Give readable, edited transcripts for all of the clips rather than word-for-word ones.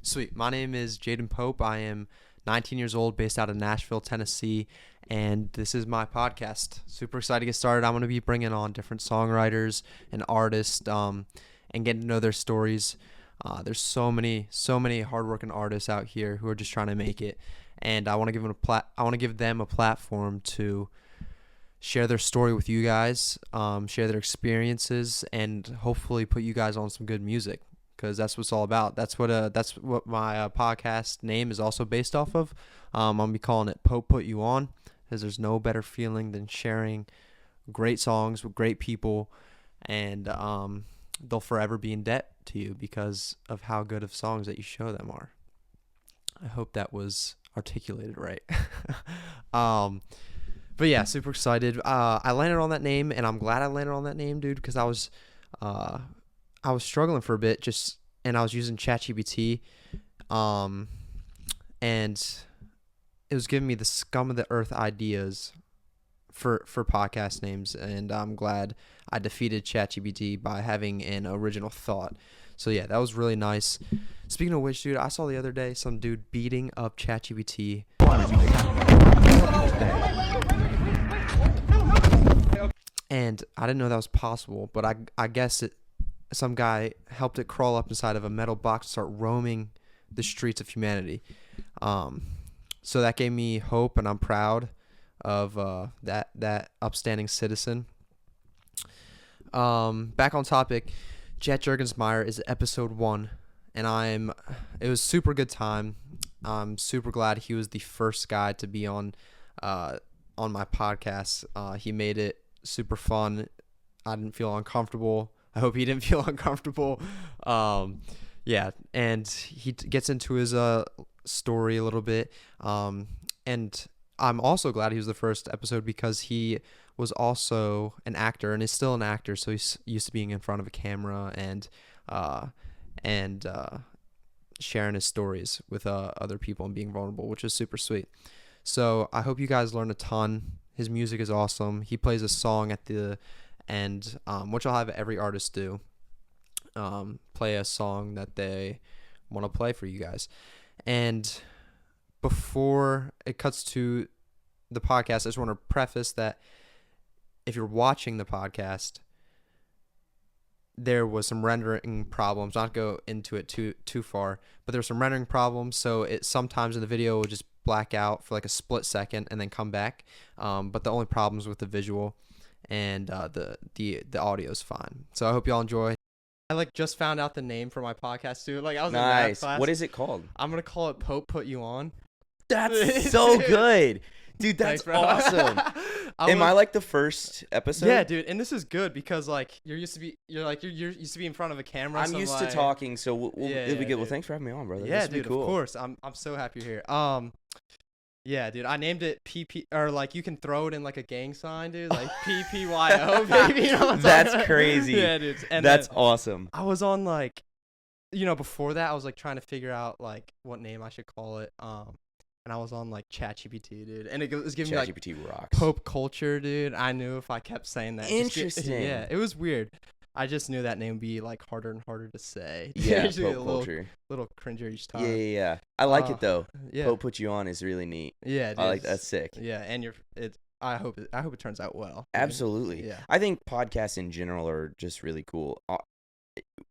Sweet. My name is Jaden Pope. I am 19 years old, based out of Nashville, Tennessee, and this is my podcast. Super excited to get started. I'm going to be bringing on different songwriters and artists and getting to know their stories. There's so many hardworking artists out here who are just trying to make it, and I want to give them a platform to share their story with you guys, share their experiences, and hopefully put you guys on some good music. Because that's what it's all about. That's what my podcast name is also based off of. I'm gonna be calling it Pope Put You On, because there's no better feeling than sharing great songs with great people, and they'll forever be in debt to you because of how good of songs that you show them are. I hope that was articulated right. But yeah, super excited. I landed on that name, and I'm glad I landed on that name, dude, because I was struggling for a bit, and I was using ChatGPT, and it was giving me the scum of the earth ideas for podcast names, and I'm glad I defeated ChatGPT by having an original thought. So yeah, that was really nice. Speaking of which, dude, I saw the other day some dude beating up ChatGPT. And I didn't know that was possible, but I guess some guy helped it crawl up inside of a metal box and start roaming the streets of humanity. So that gave me hope, and I'm proud of that upstanding citizen. Back on topic, Jet Jurgensmeyer is episode 1, and it was super good time. I'm super glad he was the first guy to be on my podcast. He made it super fun. I didn't feel uncomfortable. I hope he didn't feel uncomfortable. Yeah, and he gets into his story a little bit. And I'm also glad he was the first episode because he was also an actor and is still an actor. So he's used to being in front of a camera and sharing his stories with other people and being vulnerable, which is super sweet. So I hope you guys learn a ton. His music is awesome. He plays a song at the end, which I'll have every artist do, play a song that they want to play for you guys. And before it cuts to the podcast, I just want to preface that if you're watching the podcast, there was some rendering problems. Not go into it too far, but there were some rendering problems, so it sometimes in the video will just black out for like a split second and then come back. But the only problems with the visual, and the audio is fine. So I hope y'all enjoy. I just found out the name for my podcast too. I was in math class. What is it called? I'm gonna call it Pope Put You On. That's so good, dude. That's Thanks, awesome. Am I the first episode? Yeah, dude. And this is good because you're used to be in front of a camera. I'm used to talking, so it'll be good. Dude. Well, thanks for having me on, brother. Yeah, this dude. Cool. Of course. I'm so happy you're here. Yeah, dude, I named it you can throw it in a gang sign, dude, PPYO, baby. You know what I'm That's talking crazy. Yeah, dude. And that's awesome. I was on before that, I was trying to figure out what name I should call it. And I was on ChatGPT, dude, and it was giving me ChatGPT rocks. Pope culture, dude. I knew if I kept saying that. Interesting. Yeah, it was weird. I just knew that name would be harder and harder to say. Yeah, Pope culture. Little cringer each time. Yeah. I like it though. Yeah. Pope Put You On is really neat. Yeah, dude, I like that's sick. Yeah, and I hope it turns out well. Absolutely. Yeah. I think podcasts in general are just really cool.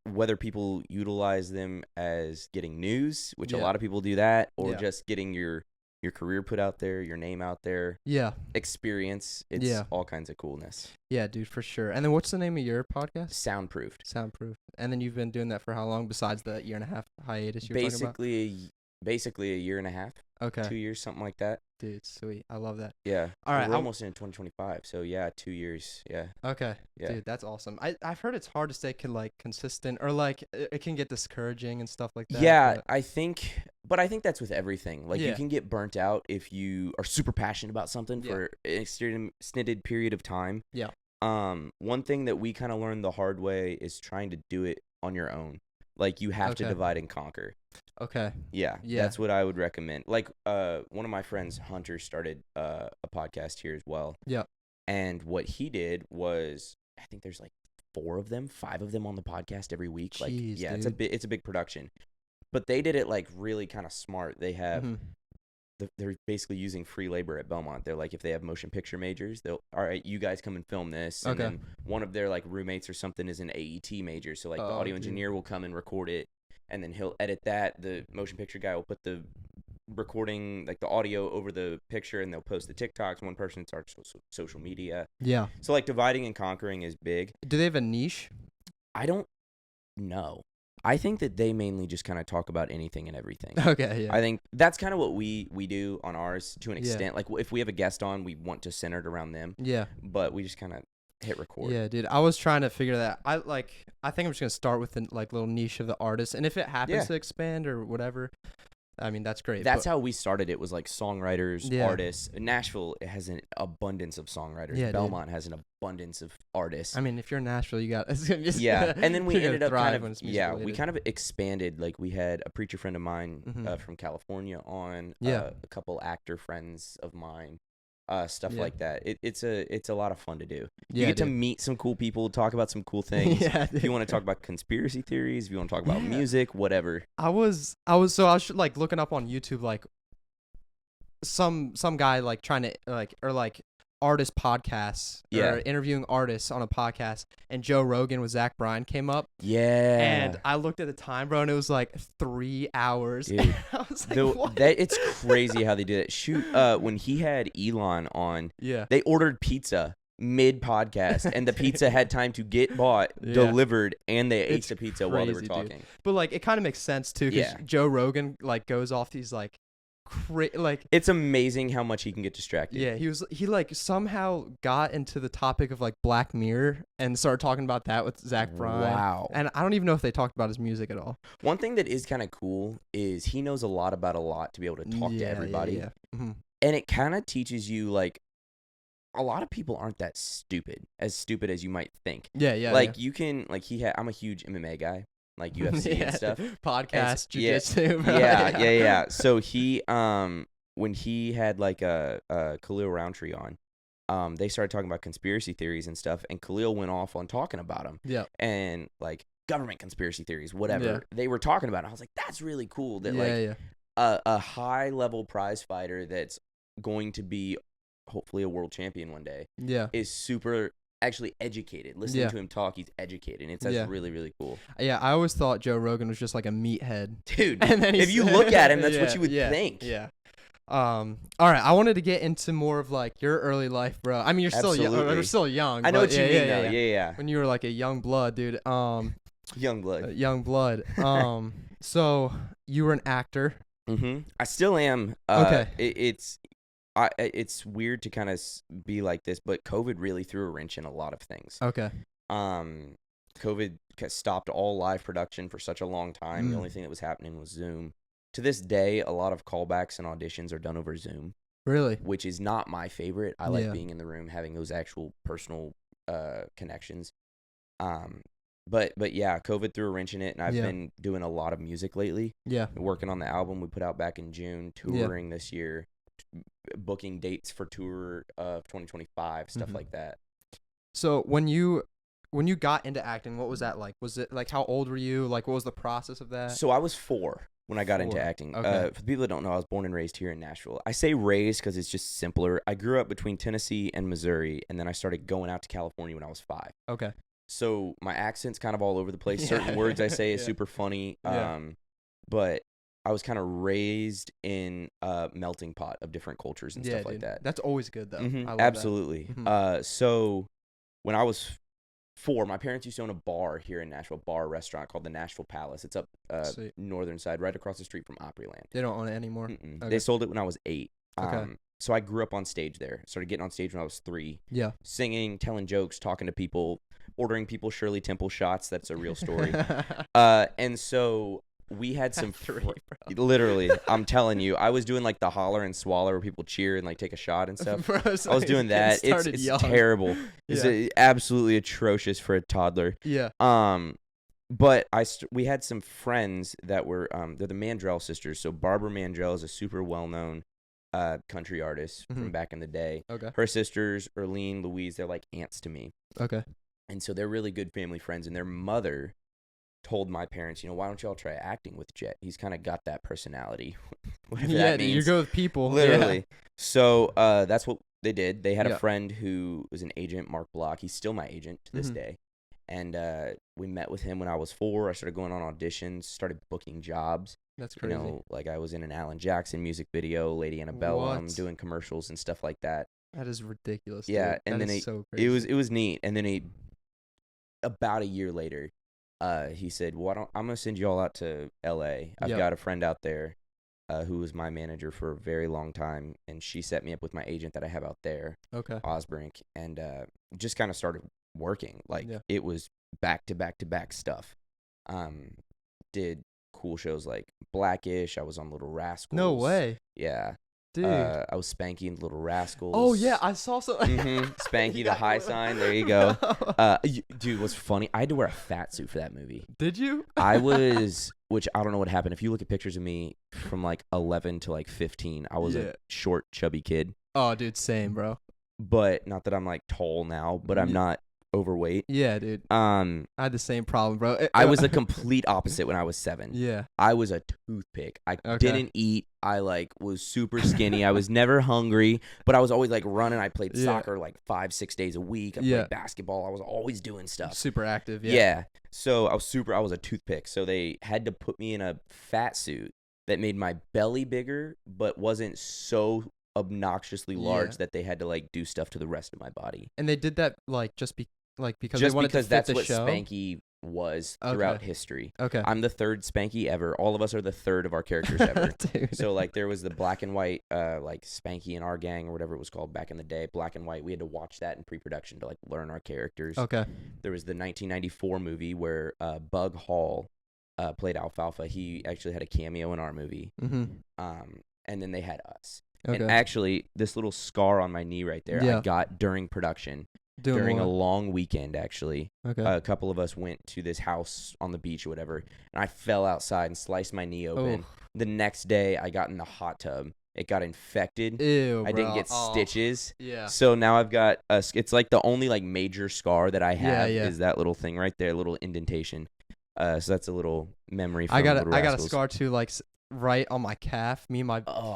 Whether people utilize them as getting news, which a lot of people do that, or just getting your career put out there, your name out there. Yeah. Experience. It's all kinds of coolness. Yeah, dude, for sure. And then what's the name of your podcast? Soundproofed. And then you've been doing that for how long besides the 1.5-year hiatus you were talking about? Basically a year and a half. Okay. 2 years, something like that. Dude, sweet. I love that. Yeah. All right. We're almost in 2025. So yeah, 2 years. Yeah. Okay. Yeah. Dude, that's awesome. I've heard it's hard to stay consistent, or it can get discouraging and stuff like that. Yeah, I think that's with everything. You Yeah. can get burnt out if you are super passionate about something for an extended period of time. Yeah. One thing that we kind of learned the hard way is trying to do it on your own. You have to divide and conquer. Okay. Yeah. That's what I would recommend. One of my friends, Hunter, started a podcast here as well. Yeah. And what he did was, I think there's 5 of them on the podcast every week. Jeez, dude. It's a big production. But they did it like really kind of smart. They have Mhm. they're basically using free labor at Belmont. They're like, if they have motion picture majors, they'll, all right, you guys come and film this. And Okay. then one of their like roommates or something is an AET major. So like the Oh, audio dude. engineer will come and record it, and then he'll edit that. The motion picture guy will put the recording, like the audio over the picture, and they'll post the TikToks. One person starts social media. Yeah. So like dividing and conquering is big. Do they have a niche? I don't know. I think that they mainly just kind of talk about anything and everything. Okay, yeah. I think that's kind of what we do on ours to an Yeah. extent. Like if we have a guest on, we want to center it around them, Yeah. but we just kind of hit record. Yeah, dude. I was trying to figure that. I think I'm just gonna start with the like little niche of the artist, and if it happens Yeah. to expand or whatever, I mean that's great. That's how we started. It was like songwriters, Yeah. artists. Nashville has an abundance of songwriters. Yeah, dude. Belmont has an abundance of artists. I mean, if you're in Nashville, you got it's gonna be Yeah, and then we you're gonna ended up thrive kind when of it's music we related. kind of expanded. Like we had a preacher friend of mine Mhm. from California on, Yeah. a couple actor friends of mine, stuff Yeah. like that. It's a lot of fun to do. Yeah, You get to dude. meet some cool people, talk about some cool things. Yeah, If you want to talk about conspiracy theories, if you want to talk about Yeah. music, whatever. I was like looking up on YouTube like some guy like trying to like artist podcasts Yeah. or interviewing artists on a podcast, and Joe Rogan with Zach Bryan came up, Yeah. and I looked at the time, bro, and it was like 3 hours. Dude. I was like, what? It's crazy how they did it. Shoot, when he had Elon on, Yeah. they ordered pizza mid podcast, and the pizza had time to get bought, Yeah. delivered, and they ate It's the pizza while they were crazy, dude. talking. But like it kind of makes sense too, because Yeah. Joe Rogan like goes off these like like It's amazing how much he can get distracted. yeah, he like somehow got into the topic of like Black Mirror and started talking about that with Zach Bryan. Wow. And I don't even know if they talked about his music at all. One thing that is kind of cool is he knows a lot about a lot to be able to talk to everybody. Yeah. Mm-hmm. And it kind of teaches you, like, a lot of people aren't that stupid as you might think. Yeah, yeah. Like, you can, like, I'm a huge MMA guy, like UFC and stuff. Podcast, Yeah. jiu-jitsu. bro. Yeah. So he, when he had, like, Khalil Roundtree on, they started talking about conspiracy theories and stuff, and Khalil went off on talking about them. Yeah. And, like, government conspiracy theories, whatever. Yeah. They were talking about it. I was like, that's really cool that, Yeah. a high-level prize fighter that's going to be hopefully a world champion one day Yeah. is super actually educated. Listening Yeah. to him talk, he's educated. And it's Yeah. really, really cool. Yeah, I always thought Joe Rogan was just like a meathead. Dude, And then if you look at him, that's what you would yeah, think. Yeah. All right, I wanted to get into more of like your early life, bro. I mean, you're still young. Absolutely. You're still young. I know but what you mean, though. yeah. Yeah. When you were like a young blood, dude. Young blood. Young blood. So you were an actor. I still am. Okay. It's weird to kind of be like this, but COVID really threw a wrench in a lot of things. Okay. COVID stopped all live production for such a long time. The only thing that was happening was Zoom. To this day, a lot of callbacks and auditions are done over Zoom, Really? which is not my favorite. I like Yeah. being in the room, having those actual personal connections. But yeah, COVID threw a wrench in it, and I've Yeah. been doing a lot of music lately. Yeah. Working on the album we put out back in June, touring this year, booking dates for tour of 2025, stuff like that. So when you got into acting, what was that like? Was it like how old were you? Like what was the process of that? So I was 4 when I got into 4. acting. Okay. For the people that don't know, I was born and raised here in Nashville. I say raised because it's just simpler. I grew up between Tennessee and Missouri, and then I started going out to California when I was 5. Okay. So my accent's kind of all over the place. Yeah. Certain words I say is Yeah. super funny. Yeah. But I was kind of raised in a melting pot of different cultures and stuff like dude. that. That's always good though. Mhm, I love absolutely. Mhm. So when I was 4, my parents used to own a bar here in Nashville, restaurant called the Nashville Palace. It's up Sweet. northern side, right across the street from Opryland. They don't own it anymore. Mm-mm. Okay. They sold it when I was 8. Okay. So I grew up on stage there. Started getting on stage when I was 3. Yeah. Singing, telling jokes, talking to people, ordering people Shirley Temple shots. That's a real story. And so we had some 3, bro. literally, I'm telling you, I was doing like the holler and swallow where people cheer and like take a shot and stuff. Bro, I was doing that. It's young. terrible. It's Yeah. absolutely atrocious for a toddler. Yeah. But we had some friends that were they're the Mandrell sisters. So Barbara Mandrell is a super well-known country artist from back in the day. Okay. Her sisters, Erlene, Louise, they're like aunts to me. Okay. And so they're really good family friends. And their mother told my parents, why don't y'all try acting with Jet? He's kind of got that personality. Whatever Yeah, that dude, means. you go with people. Literally. Yeah. So that's what they did. They had a Yeah. friend who was an agent, Mark Block. He's still my agent to this Mhm. day. And we met with him when I was 4. I started going on auditions, started booking jobs. That's crazy. Like I was in an Alan Jackson music video, Lady Antebellum, What? doing commercials and stuff like that. That is ridiculous. Yeah, Dude. and That then is so crazy. it was neat. And then about a year later, he said, "Well, I'm gonna send you all out to L.A. I've Yep. got a friend out there, who was my manager for a very long time, and she set me up with my agent that I have out there, Okay. Osbrink, and just kind of started working. Like Yeah. it was back to back to back stuff. Did cool shows like Blackish. I was on Little Rascals. No way. Yeah. Dude. I was Spanky in Little Rascals. Oh yeah, I saw so. Spanky the high sign. There you go. Dude, what's funny? I had to wear a fat suit for that movie. Did you? I was, which I don't know what happened. If you look at pictures of me from like 11 to like 15, I was a short, chubby kid. Oh, dude, same, bro. But not that I'm like tall now, but I'm not overweight. Yeah, dude. I had the same problem, bro. I was the complete opposite when I was 7. Yeah. I was a toothpick. I Okay. didn't eat. I like was super skinny. I was never hungry, but I was always like running. I played soccer like 5-6 days a week. I played basketball. I was always doing stuff. Super active. Yeah. Yeah. So I was a toothpick. So they had to put me in a fat suit that made my belly bigger, but wasn't so obnoxiously large that they had to like do stuff to the rest of my body. And they did that like because they wanted to fit that's the what show? Spanky was throughout history. Okay. I'm the 3rd Spanky ever. All of us are the 3rd of our characters ever. Dude. So like there was the black and white like Spanky in our gang or whatever it was called back in the day, black and white. We had to watch that in pre-production to like learn our characters. Okay. There was the 1994 movie where Bug Hall played Alfalfa. He actually had a cameo in our movie. Mm-hmm. And then they had us. Okay. And actually, this little scar on my knee right there, I got during production. During a long weekend, actually. Okay. A couple of us went to this house on the beach or whatever, and I fell outside and sliced my knee open. The next day, I got in the hot tub. It got infected. Ew, I didn't get stitches. Yeah. So now I've got it's like the only like major scar that I have Yeah. is that little thing right there, little indentation. So that's a little memory from I got Little a Rascals. scar too, like right on my calf. I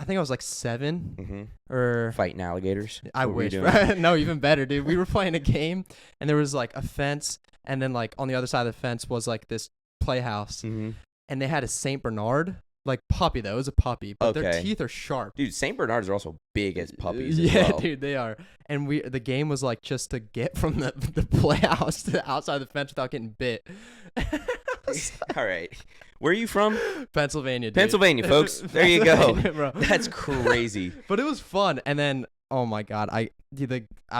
think I was like 7 or Fighting alligators. I What were you wish. doing? No, even better, dude. We were playing a game and there was like a fence, and then like on the other side of the fence was like this playhouse, and they had a Saint Bernard, like puppy though. It was a puppy, but their teeth are sharp. Dude, Saint Bernards are also big as puppies. Yeah, as well. dude, they are. And the game was like just to get from the playhouse to the outside of the fence without getting bit. All right. Where are you from? Pennsylvania, dude. Pennsylvania, folks. There you go. Bro. That's crazy. But it was fun. And then, oh my God, I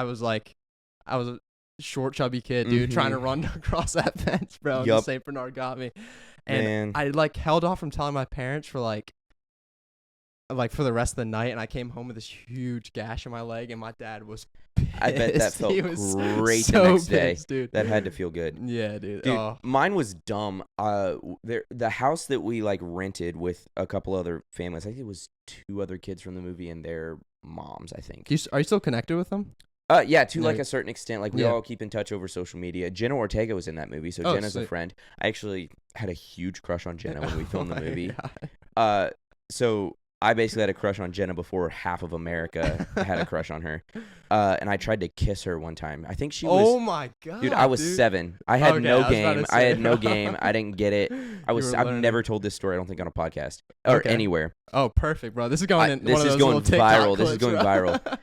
was a short, chubby kid, dude, trying to run across that fence, bro. And the Saint Bernard got me. And I like held off from telling my parents for like for the rest of the night, and I came home with this huge gash in my leg, and my dad was pissed. I bet that felt great so the next day. pissed, dude. That had to feel good. Yeah, dude. Dude, mine was dumb. The house that we like rented with a couple other families, I think it was 2 other kids from the movie and their moms, I think. Are you still connected with them? Yeah, to like a certain extent. Like we all keep in touch over social media. Jenna Ortega was in that movie, so Jenna's a friend. I actually had a huge crush on Jenna when we filmed the movie. So I basically had a crush on Jenna before half of America had a crush on her. And I tried to kiss her one time. I think she was. Oh my God, dude! I was 7. I had no game. I had no game. I didn't get it. I've never told this story. I don't think on a podcast or anywhere. Oh, perfect, bro. This is going in. This one of is those going little TikTok viral. This is clips, going bro. viral.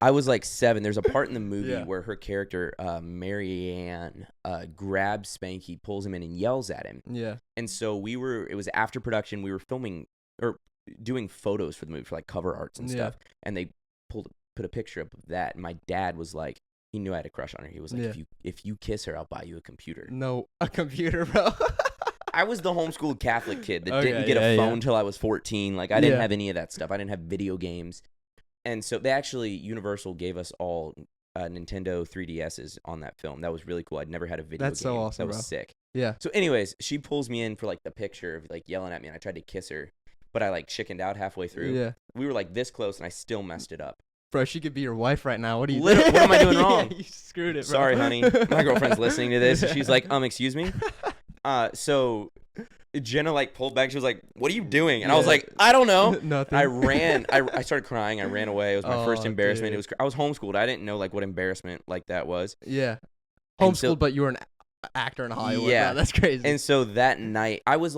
I was like 7. There's a part in the movie where her character, Marianne, grabs Spanky, pulls him in, and yells at him. Yeah. And so it was after production. We were filming or doing photos for the movie for like cover arts and stuff. And they put a picture up of that. And my dad was like, he knew I had a crush on her. He was like, if you kiss her, I'll buy you a computer. No, a computer, bro. I was the homeschooled Catholic kid that didn't get a phone until I was 14. Like I didn't have any of that stuff. I didn't have video games. And so they actually, Universal gave us all Nintendo 3DSs on that film. That was really cool. I'd never had a video game. That's so awesome, That was bro. sick. Yeah. So anyways, she pulls me in for like the picture of like yelling at me, and I tried to kiss her, but I like chickened out halfway through. Yeah. We were like this close, and I still messed it up. Bro, she could be your wife right now. What are you What am I doing wrong? Yeah, you screwed it, bro. Sorry, honey. My girlfriend's listening to this. She's like, excuse me? So Jenna, like, pulled back. She was like, what are you doing? And I was like, I don't know. Nothing. I ran. I started crying. I ran away. It was my first embarrassment. Dude. I was homeschooled. I didn't know, like, what embarrassment like that was. Yeah. And Homeschooled, but you were an actor in Hollywood. Yeah. Bro. That's crazy. And so that night, I was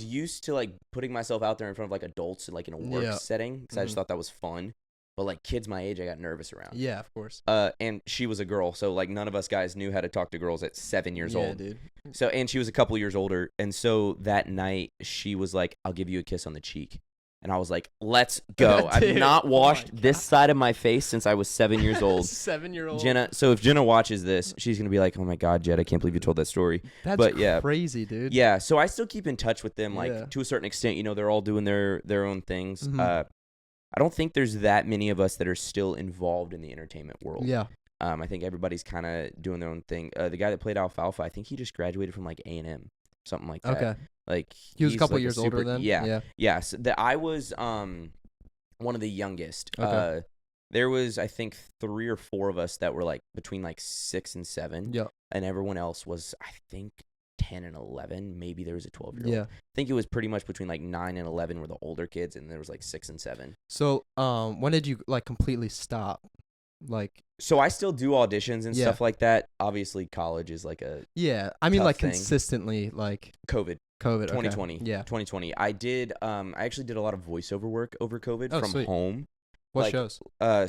used to, like, putting myself out there in front of, like, adults, like, in a work setting. Because I just thought that was fun. But, like, kids my age, I got nervous around. Yeah, of course. And she was a girl. So, like, none of us guys knew how to talk to girls at 7 years old. Yeah, dude. So, and she was a couple years older. And so that night, she was like, I'll give you a kiss on the cheek. And I was like, let's go. I've not washed this side of my face since I was 7 years old. 7-year-old. Jenna. So if Jenna watches this, she's going to be like, oh, my God, Jed, I can't believe you told that story. That's crazy, dude. Yeah. So I still keep in touch with them, like, to a certain extent. You know, they're all doing their own things. Mm-hmm. I don't think there's that many of us that are still involved in the entertainment world. Yeah. I think everybody's kind of doing their own thing. The guy that played Alfalfa, I think he just graduated from, like, A&M, something like that. Okay. Like, he was a couple like years older than. Yeah. So I was one of the youngest. Okay. There was, I think, 3 or 4 of us that were, like, between, like, 6 and 7. Yeah. And everyone else was, I think, 10 and 11. Maybe there was a 12-year-old. Yeah. I think it was pretty much between, like, 9 and 11 were the older kids, and there was, like, 6 and 7. So, when did you, like, completely stop? Like, so I still do auditions and stuff like that. Obviously, college is, like, a I mean, like, thing. Consistently, like COVID. 2020. Okay. Yeah. 2020. I actually did a lot of voiceover work over COVID from sweet. home. What shows?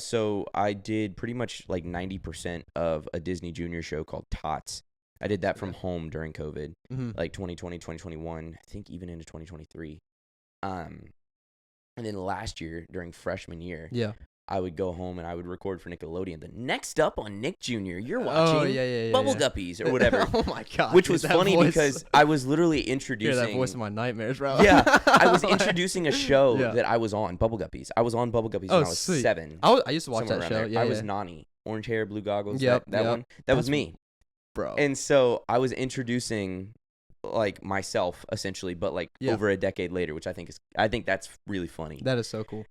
So I did pretty much like 90% of a Disney Junior show called Tots. I did that from home during COVID, like 2020, 2021, I think even into 2023. And then last year during freshman year, I would go home and I would record for Nickelodeon. The next up on Nick Jr., you're watching Bubble Guppies or whatever. Oh my God. Which was funny because I was literally introducing. Hear that voice in my nightmares, bro. Yeah. I was introducing a show that I was on, Bubble Guppies. I was on Bubble Guppies when I was 7. I used to watch that show. I was Nani. Orange hair, blue goggles. Yep, that one. That was me. Bro. And so I was introducing like myself essentially, but like over a decade later, which I think that's really funny. That is so cool.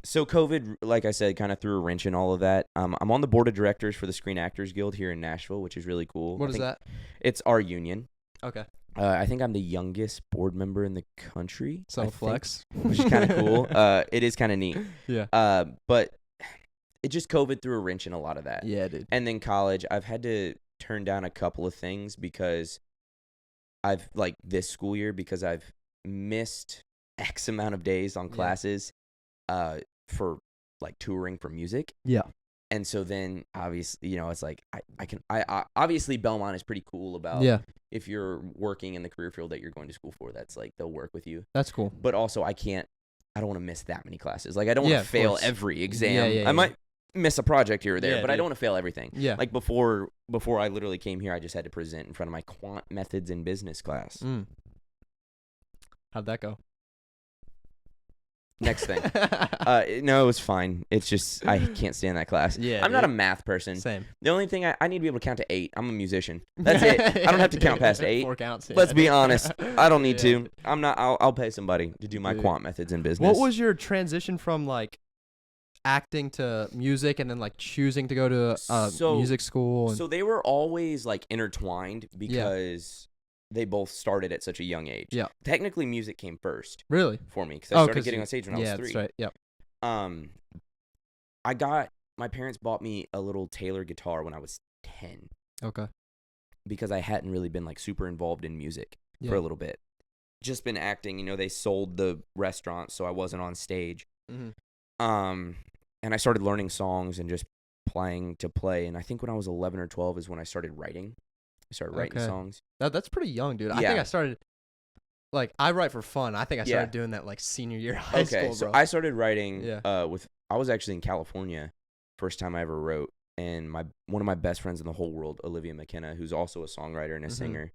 So COVID, like I said, kind of threw a wrench in all of that. I'm on the board of directors for the Screen Actors Guild here in Nashville, which is really cool. What is that? It's our union. Okay. I think I'm the youngest board member in the country. So flex. Which is kind of cool. It is kind of neat. Yeah. But it just COVID threw a wrench in a lot of that. Yeah, dude. And then college, I've had to turn down a couple of things because I've like this school year because I've missed X amount of days on classes for like touring for music. Yeah. And so then obviously, it's like I obviously Belmont is pretty cool about if you're working in the career field that you're going to school for, that's like they'll work with you. That's cool. But also I don't want to miss that many classes. Like I don't want to fail every exam. I might miss a project here or there, but I don't want to fail everything. Yeah. Like before I literally came here, I just had to present in front of my quant methods in business class. How'd that go? Next thing. No, it was fine. It's just I can't stand that class. Yeah, I'm not a math person. Same. The only thing I need to be able to count to 8. I'm a musician. That's it. I don't have to count past 8. 4 counts. Let's be honest. I don't need to. I'm not. I'll pay somebody to do my quant methods in business. What was your transition from like acting to music and then like choosing to go to music school? So they were always like intertwined because they both started at such a young age. Yeah. Technically, music came first. Really? For me, because I started getting on stage when I was 3. That's right. Yep. My parents bought me a little Taylor guitar when I was 10. Okay. Because I hadn't really been like super involved in music for a little bit. Just been acting. They sold the restaurant, so I wasn't on stage. And I started learning songs and just playing to play. And I think when I was 11 or 12 is when I started writing. I started writing songs. That's pretty young, dude. I think I started, like, I write for fun. I think I started doing that, like, senior year of high school, bro. So I started writing I was actually in California, first time I ever wrote. And one of my best friends in the whole world, Olivia McKenna, who's also a songwriter and a singer,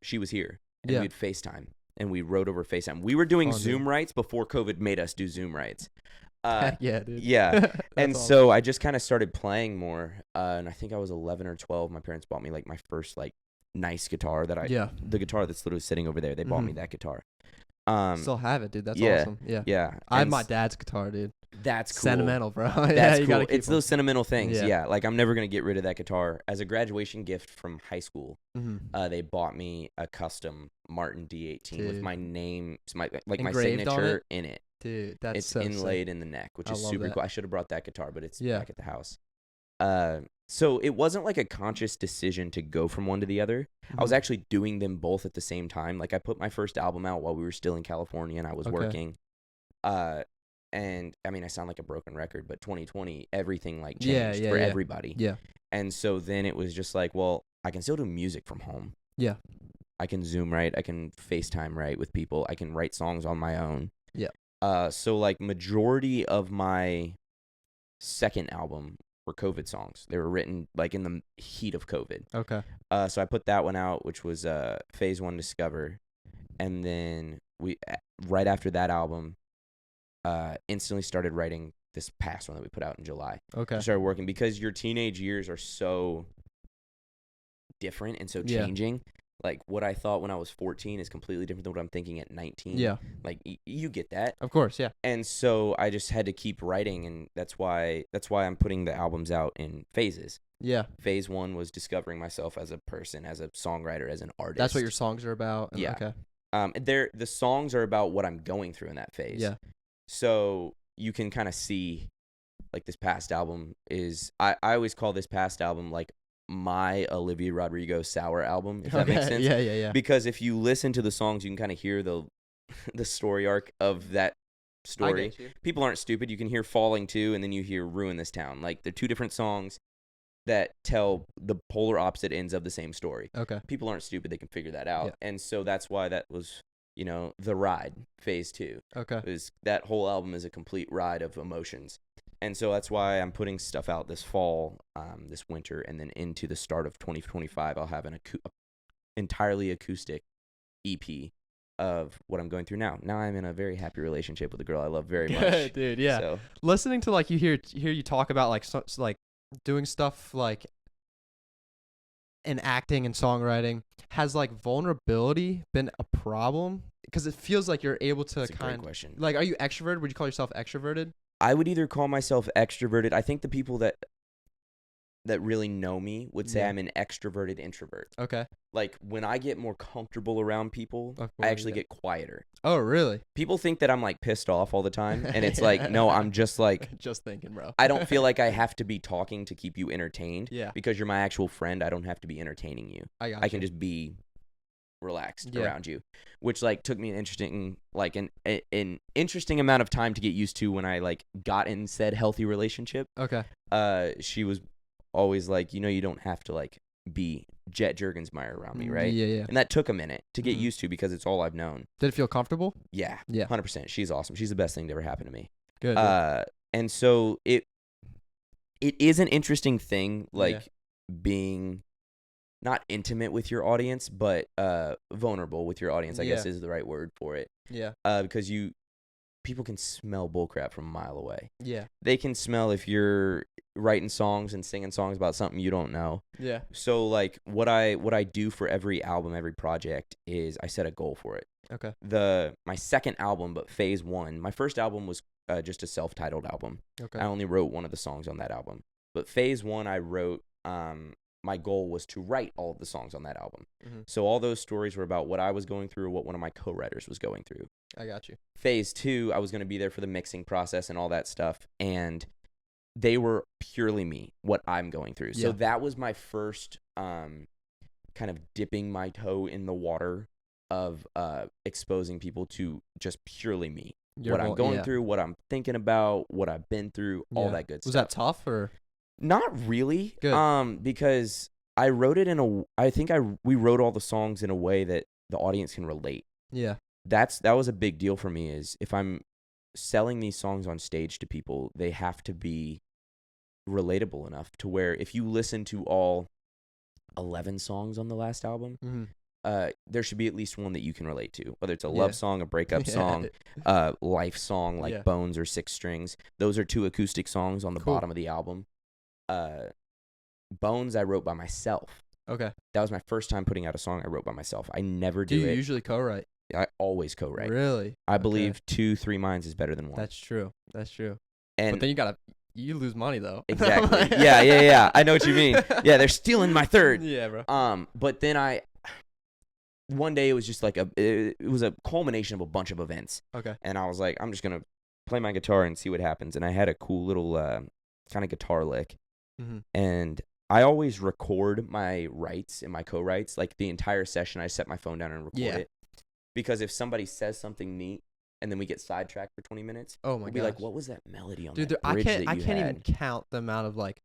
she was here. And we'd FaceTime. And we wrote over FaceTime. We were doing Zoom writes before COVID made us do Zoom writes. Yeah, dude. Yeah. And awesome. So I just kind of started playing more. And I think I was 11 or 12. My parents bought me like my first like nice guitar the guitar that's literally sitting over there. They bought me that guitar. Still have it, dude. That's awesome. Yeah. Yeah. I have my dad's guitar, dude. That's cool. Sentimental, bro. That's you cool. gotta keep It's those sentimental things. Yeah. Yeah. Like I'm never gonna get rid of that guitar. As a graduation gift from high school, they bought me a custom Martin D18 with my name, my Engraved signature in it. Dude, that's it's so inlaid sick. in the neck, which I is love super that. cool. I should have brought that guitar, but it's Yeah. back at the house. So it wasn't like a conscious decision to go from one to the other. I was actually doing them both at the same time. Like I put my first album out while we were still in California and I was working. And I mean, I sound like a broken record, but 2020, everything like changed for everybody. Yeah. And so then it was just like, well, I can still do music from home. Yeah. I can Zoom write. I can FaceTime write with people. I can write songs on my own. Yeah. So like majority of my second album were COVID songs. They were written like in the heat of COVID. Okay. So I put that one out, which was Phase 1 Discover. And then we right after that album, instantly started writing this past one that we put out in July. Okay. I started working because your teenage years are so different and so changing. Like what I thought when I was 14 is completely different than what I'm thinking at 19. Yeah. Like you get that. Of course, yeah. And so I just had to keep writing, and that's why I'm putting the albums out in phases. Yeah. Phase 1 was discovering myself as a person, as a songwriter, as an artist. That's what your songs are about. Yeah. Okay. The songs are about what I'm going through in that phase. Yeah. So you can kind of see, like this past album is, I always call this past album like my Olivia Rodrigo Sour album, if that makes sense. Yeah. Because if you listen to the songs, you can kind of hear the story arc of that story. I get you. People aren't stupid. You can hear Falling Too, and then you hear Ruin This Town. Like they're two different songs that tell the polar opposite ends of the same story. Okay. People aren't stupid. They can figure that out. Yeah. And so that's why that was, The Ride, Phase 2. Okay. That whole album is a complete ride of emotions. And so that's why I'm putting stuff out this fall, this winter, and then into the start of 2025, I'll have an entirely acoustic EP of what I'm going through now. Now I'm in a very happy relationship with a girl I love very much. Good, dude. Yeah. So, listening to like you hear you talk about like doing stuff like in acting and songwriting, has like vulnerability been a problem? Because it feels like you're able to that's a great question. Like, are you extroverted? Would you call yourself extroverted? I would either call myself extroverted. I think the people that really know me would say I'm an extroverted introvert. Okay. Like when I get more comfortable around people, I actually get quieter. Oh, really? People think that I'm like pissed off all the time, and it's like, no, I'm just like just thinking, bro. I don't feel like I have to be talking to keep you entertained. Yeah. Because you're my actual friend, I don't have to be entertaining you. I can just be relaxed around you, which like took me an interesting interesting amount of time to get used to when I like got in said healthy relationship. Okay. She was always like, you don't have to like be Jet Jurgensmeyer around me, right? Yeah. And that took a minute to get used to because it's all I've known. Did it feel comfortable? Yeah. Yeah. 100%. She's awesome. She's the best thing to ever happen to me. Good. And so it is an interesting thing, like being not intimate with your audience, but vulnerable with your audience, I guess is the right word for it. Yeah. Because people can smell bullcrap from a mile away. Yeah. They can smell if you're writing songs and singing songs about something you don't know. Yeah. So like what I do for every album, every project is I set a goal for it. Okay. My second album, but Phase 1, my first album was just a self-titled album. Okay. I only wrote one of the songs on that album. But Phase 1 I wrote my goal was to write all of the songs on that album. Mm-hmm. So all those stories were about what I was going through or what one of my co-writers was going through. I got you. Phase 2, I was going to be there for the mixing process and all that stuff. And they were purely me, what I'm going through. So that was my first kind of dipping my toe in the water of exposing people to just purely me. What I'm going through, what I'm thinking about, what I've been through, all that good stuff. Was that tough or? Not really. Good. Because I wrote it we wrote all the songs in a way that the audience can relate. Yeah. That was a big deal for me, is if I'm selling these songs on stage to people, they have to be relatable enough to where if you listen to all 11 songs on the last album, there should be at least one that you can relate to, whether it's a love song, a breakup song, life song like Bones or Six Strings. Those are 2 acoustic songs on the bottom of the album. Bones I wrote by myself. Okay. That was my first time putting out a song I wrote by myself. I never do it. Do you usually co-write? I always co-write. Really? I believe 2-3 minds is better than one. That's true. And but then you lose money though. Exactly. Yeah. I know what you mean. Yeah, they're stealing my third. Yeah, bro. But then one day it was just like it was a culmination of a bunch of events. Okay. And I was like, I'm just gonna play my guitar and see what happens. And I had a cool little kind of guitar lick. Mm-hmm. And I always record my writes and my co-writes, like the entire session. I set my phone down and record it, because if somebody says something neat and then we get sidetracked for 20 minutes, oh my we'll be like, what was that melody on that bridge that you I can't even count the amount of like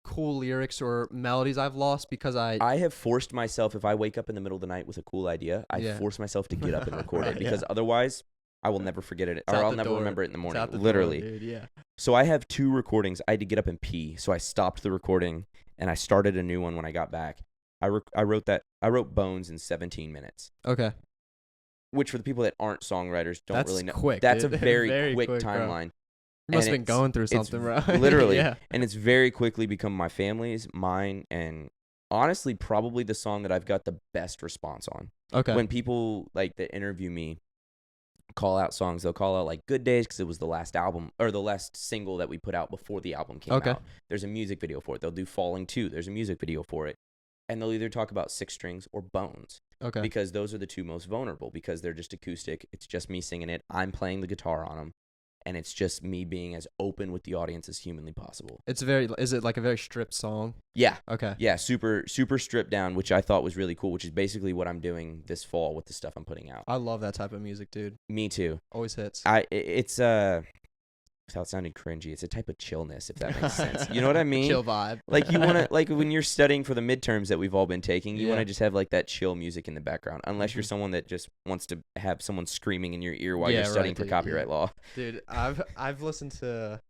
cool lyrics or melodies I've lost because I have forced myself, if I wake up in the middle of the night with a cool idea, I force myself to get up and record it, because otherwise I will never forget it, or I'll never remember it in the morning. Literally. Door, dude, yeah. So I have 2 recordings. I had to get up and pee, so I stopped the recording and I started a new one when I got back. I wrote Bones in 17 minutes. Okay. Which for the people that aren't songwriters don't really know. Quick, that's dude. a very quick quick, timeline. You must have been going through something, bro. Literally. Yeah. And it's very quickly become my family's, mine, and honestly probably the song that I've got the best response on. Okay. When people like that interview me call out songs, they'll call out like Good Days because it was the last album or the last single that we put out before the album came out. There's a music video for it. They'll do Falling 2. There's a music video for it. And they'll either talk about Six Strings or Bones. Okay. Because those are the 2 most vulnerable, because they're just acoustic. It's just me singing it. I'm playing the guitar on them. And it's just me being as open with the audience as humanly possible. Is it like a very stripped song? Yeah. Okay. Yeah, super stripped down, which I thought was really cool, which is basically what I'm doing this fall with the stuff I'm putting out. I love that type of music, dude. Me too. Always hits. It's without sounding cringy, it's a type of chillness, if that makes sense. You know what I mean? Chill vibe. Like you want to, like when you're studying for the midterms that we've all been taking, you want to just have like that chill music in the background, unless you're someone that just wants to have someone screaming in your ear while you're studying for copyright law. Dude, I've listened to,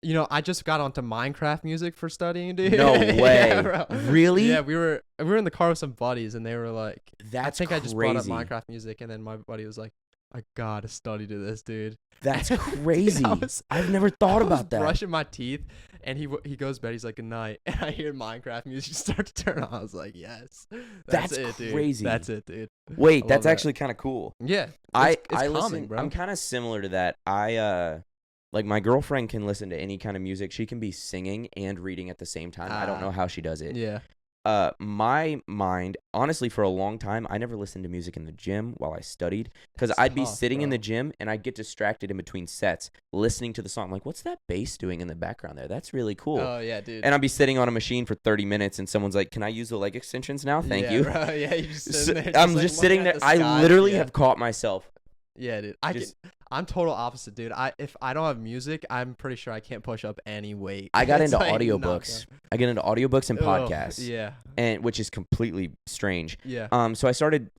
I just got onto Minecraft music for studying, dude. No way. Yeah, bro. Really? Yeah, we were in the car with some buddies, and they were like, I just brought up Minecraft music, and then my buddy was like, I gotta study to this, dude. That's crazy. I've never thought about that. Brushing my teeth, and he goes to bed. He's like, good night, and I hear Minecraft music start to turn on. I was like, yes, that's it, crazy. Dude. That's it, dude. Wait, that's actually kind of cool. Yeah, it's calming, listen, bro. I'm kind of similar to that. Like my girlfriend can listen to any kind of music. She can be singing and reading at the same time. I don't know how she does it. Yeah. My mind, honestly, for a long time, I never listened to music in the gym while I studied, because I'd be sitting in the gym and I'd get distracted in between sets listening to the song. I'm like, what's that bass doing in the background there? That's really cool. Oh, yeah, dude. And I'd be sitting on a machine for 30 minutes and someone's like, can I use the leg extensions now? Thank you. Bro. Yeah, you just sitting there. I'm just sitting there. I literally have caught myself. Yeah, dude. I'm total opposite, dude. If I don't have music, I'm pretty sure I can't push up any weight. I got into audiobooks. I get into audiobooks and podcasts. Yeah. And which is completely strange. Yeah. So I started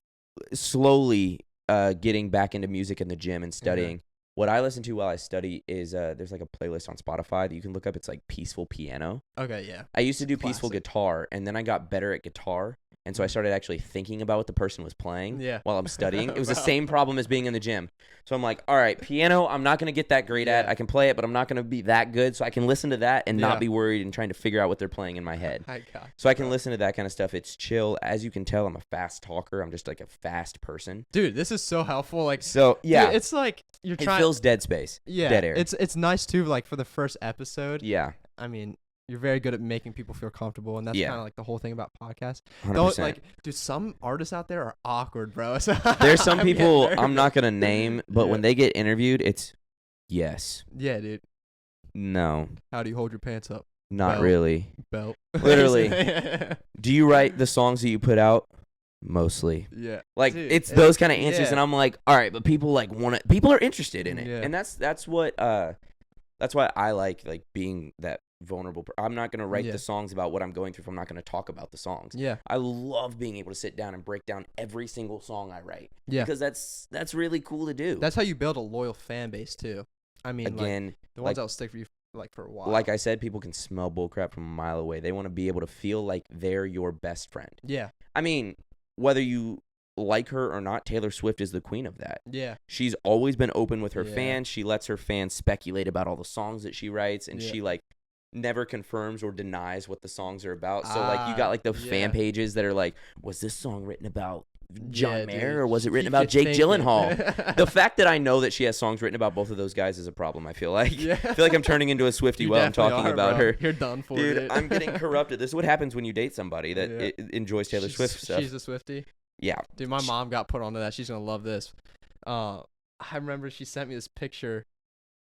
slowly getting back into music in the gym and studying. Okay. What I listen to while I study is there's like a playlist on Spotify that you can look up. It's like Peaceful Piano. Okay, yeah. I used to do Peaceful Guitar, and then I got better at guitar. And so I started actually thinking about what the person was playing while I'm studying. It was the same problem as being in the gym. So I'm like, all right, piano, I'm not going to get that great at. I can play it, but I'm not going to be that good. So I can listen to that and not be worried and trying to figure out what they're playing in my head. So I can listen to that kind of stuff. It's chill. As you can tell, I'm a fast talker. I'm just like a fast person. Dude, this is so helpful. Like, so yeah, dude, it's like you're trying. It fills dead space. Yeah, dead air. It's nice too. Like for the first episode. Yeah. I mean, you're very good at making people feel comfortable, and that's kind of like the whole thing about podcasts. 100%. Don't, like, dude, some artists out there are awkward, bro. So there's some people I'm not gonna name, but when they get interviewed, it's yes. Yeah, dude. No. How do you hold your pants up? Not really. Belt. Literally. Do you write the songs that you put out? Mostly. Yeah. Like, dude, it's those kind of answers, and I'm like, all right, but people like want it. People are interested in it, and that's why I like being that vulnerable. I'm not gonna write the songs about what I'm going through if I'm not gonna talk about the songs. Yeah. I love being able to sit down and break down every single song I write. Yeah. Because that's really cool to do. That's how you build a loyal fan base too. I mean, again, like, the ones that'll stick for you like for a while. Like I said, people can smell bullcrap from a mile away. They want to be able to feel like they're your best friend. Yeah. I mean, whether you like her or not, Taylor Swift is the queen of that. Yeah. She's always been open with her fans. She lets her fans speculate about all the songs that she writes, and she like never confirms or denies what the songs are about. So like you got like the fan pages that are like, was this song written about John Mayer, or was it written keep about you Jake thinking. Gyllenhaal? The fact that I know that she has songs written about both of those guys is a problem, I feel like. Yeah. I feel like I'm turning into a Swiftie You while I'm definitely talking are, about bro. her. You're done for, dude. I'm getting corrupted. This is what happens when you date somebody that enjoys Taylor Swift stuff. She's a Swiftie? Yeah. Dude, my mom got put onto that. She's going to love this. I remember she sent me this picture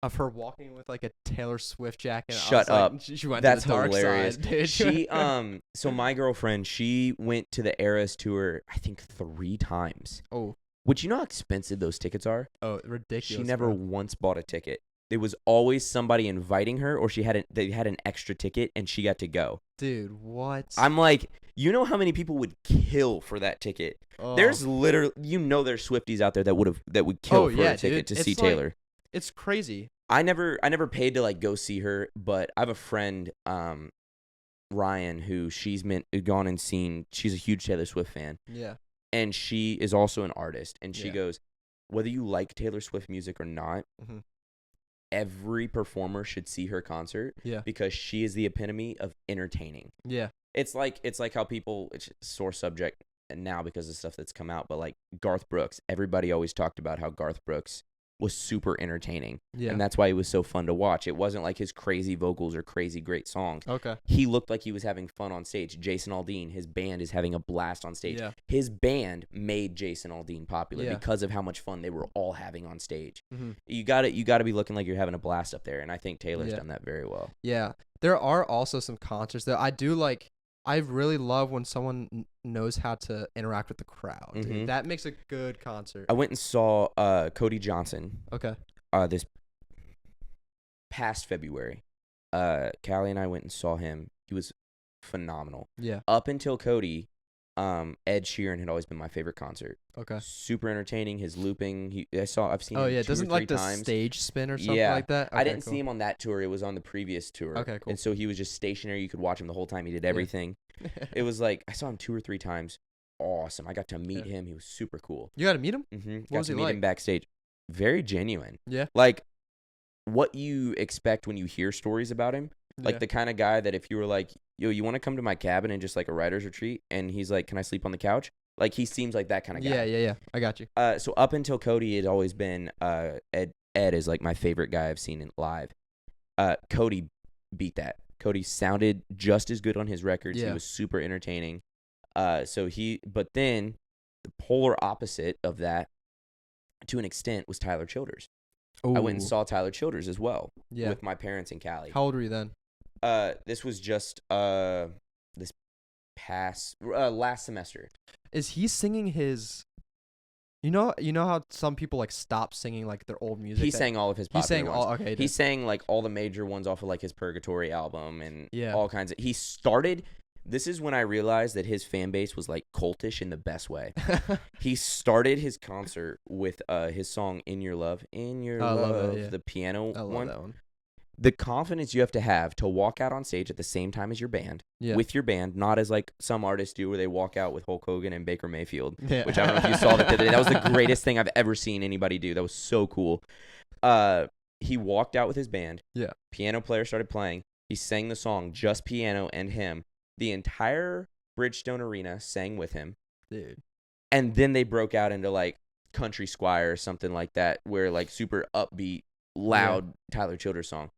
of her walking with like a Taylor Swift jacket. Shut up. Like, she went That's to the dark hilarious. side, dude. She so my girlfriend, she went to the Eras tour I think 3 times. Oh. Which, you know how expensive those tickets are? Oh, ridiculous. She never bro. once bought a ticket. There was always somebody inviting her, or they had an extra ticket and she got to go. Dude, what? I'm like, you know how many people would kill for that ticket? Oh. There's literally, there's Swifties out there that would kill for a ticket to see Taylor. It's crazy. I never paid to like go see her, but I have a friend, Ryan, who she's gone and seen. She's a huge Taylor Swift fan. Yeah. And she is also an artist. And she goes, whether you like Taylor Swift music or not, every performer should see her concert. Yeah. Because she is the epitome of entertaining. Yeah. It's like how people, it's a sore subject now because of stuff that's come out, but like Garth Brooks, everybody always talked about how Garth Brooks was super entertaining. Yeah. And that's why he was so fun to watch. It wasn't like his crazy vocals or crazy great songs. Okay. He looked like he was having fun on stage. Jason Aldean, his band is having a blast on stage. Yeah. His band made Jason Aldean popular because of how much fun they were all having on stage. Mm-hmm. You got to be looking like you're having a blast up there, and I think Taylor's done that very well. Yeah. There are also some concerts that I do like. I really love when someone knows how to interact with the crowd. Dude. That makes a good concert. I went and saw Cody Johnson. Okay. This past February. Callie and I went and saw him. He was phenomenal. Yeah. Up until Cody, Ed Sheeran had always been my favorite concert. Okay. Super entertaining. His looping. I've seen him 2 or 3 doesn't like times. the stage spin or something like that? Okay, I didn't see him on that tour. It was on the previous tour. Okay, cool. And so he was just stationary. You could watch him the whole time. He did everything. It was like, I saw him 2 or 3 times. Awesome. I got to meet him. He was super cool. You got to meet him? What was he like? Got to meet him backstage. Very genuine. Yeah. Like what you expect when you hear stories about him. Like the kind of guy that if you were like, yo, you want to come to my cabin and just like a writer's retreat? And he's like, can I sleep on the couch? Like he seems like that kind of guy. Yeah. I got you. So up until Cody, it had always been Ed is like my favorite guy I've seen live. Cody beat that. Cody sounded just as good on his records. He was super entertaining. But then the polar opposite of that, to an extent, was Tyler Childers. Ooh. I went and saw Tyler Childers as well with my parents in Cali. How old were you then? This was just this past last semester. Is he singing his? You know how some people like stop singing like their old music. He sang all of his popular ones. Okay. He sang like all the major ones off of like his Purgatory album and all kinds of. He started. This is when I realized that his fan base was like cultish in the best way. He started his concert with his song "In Your Love," the piano one. I love that one. The confidence you have to walk out on stage at the same time as your band, with your band, not as like some artists do where they walk out with Hulk Hogan and Baker Mayfield, which I don't know if you saw that today. That was the greatest thing I've ever seen anybody do. That was so cool. He walked out with his band. Yeah. Piano player started playing. He sang the song, just piano and him. The entire Bridgestone Arena sang with him. Dude. And then they broke out into like Country Squire or something like that, where like super upbeat, loud Tyler Childers song.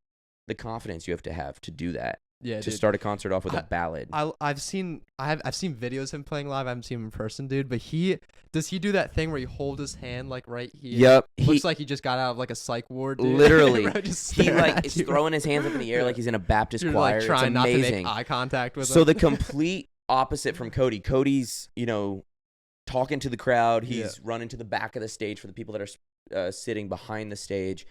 The confidence you have to do that. Yeah, to start a concert off with a ballad. I've seen videos of him playing live. I haven't seen him in person, dude. But does he do that thing where he hold his hand like right here? Yep. Looks like he just got out of like a psych ward, dude. Literally. He like is throwing his hands up in the air like he's in a Baptist choir. Like trying it's not amazing. to make eye contact with him. So the complete opposite from Cody. Cody's, talking to the crowd. He's running to the back of the stage for the people that are sitting behind the stage.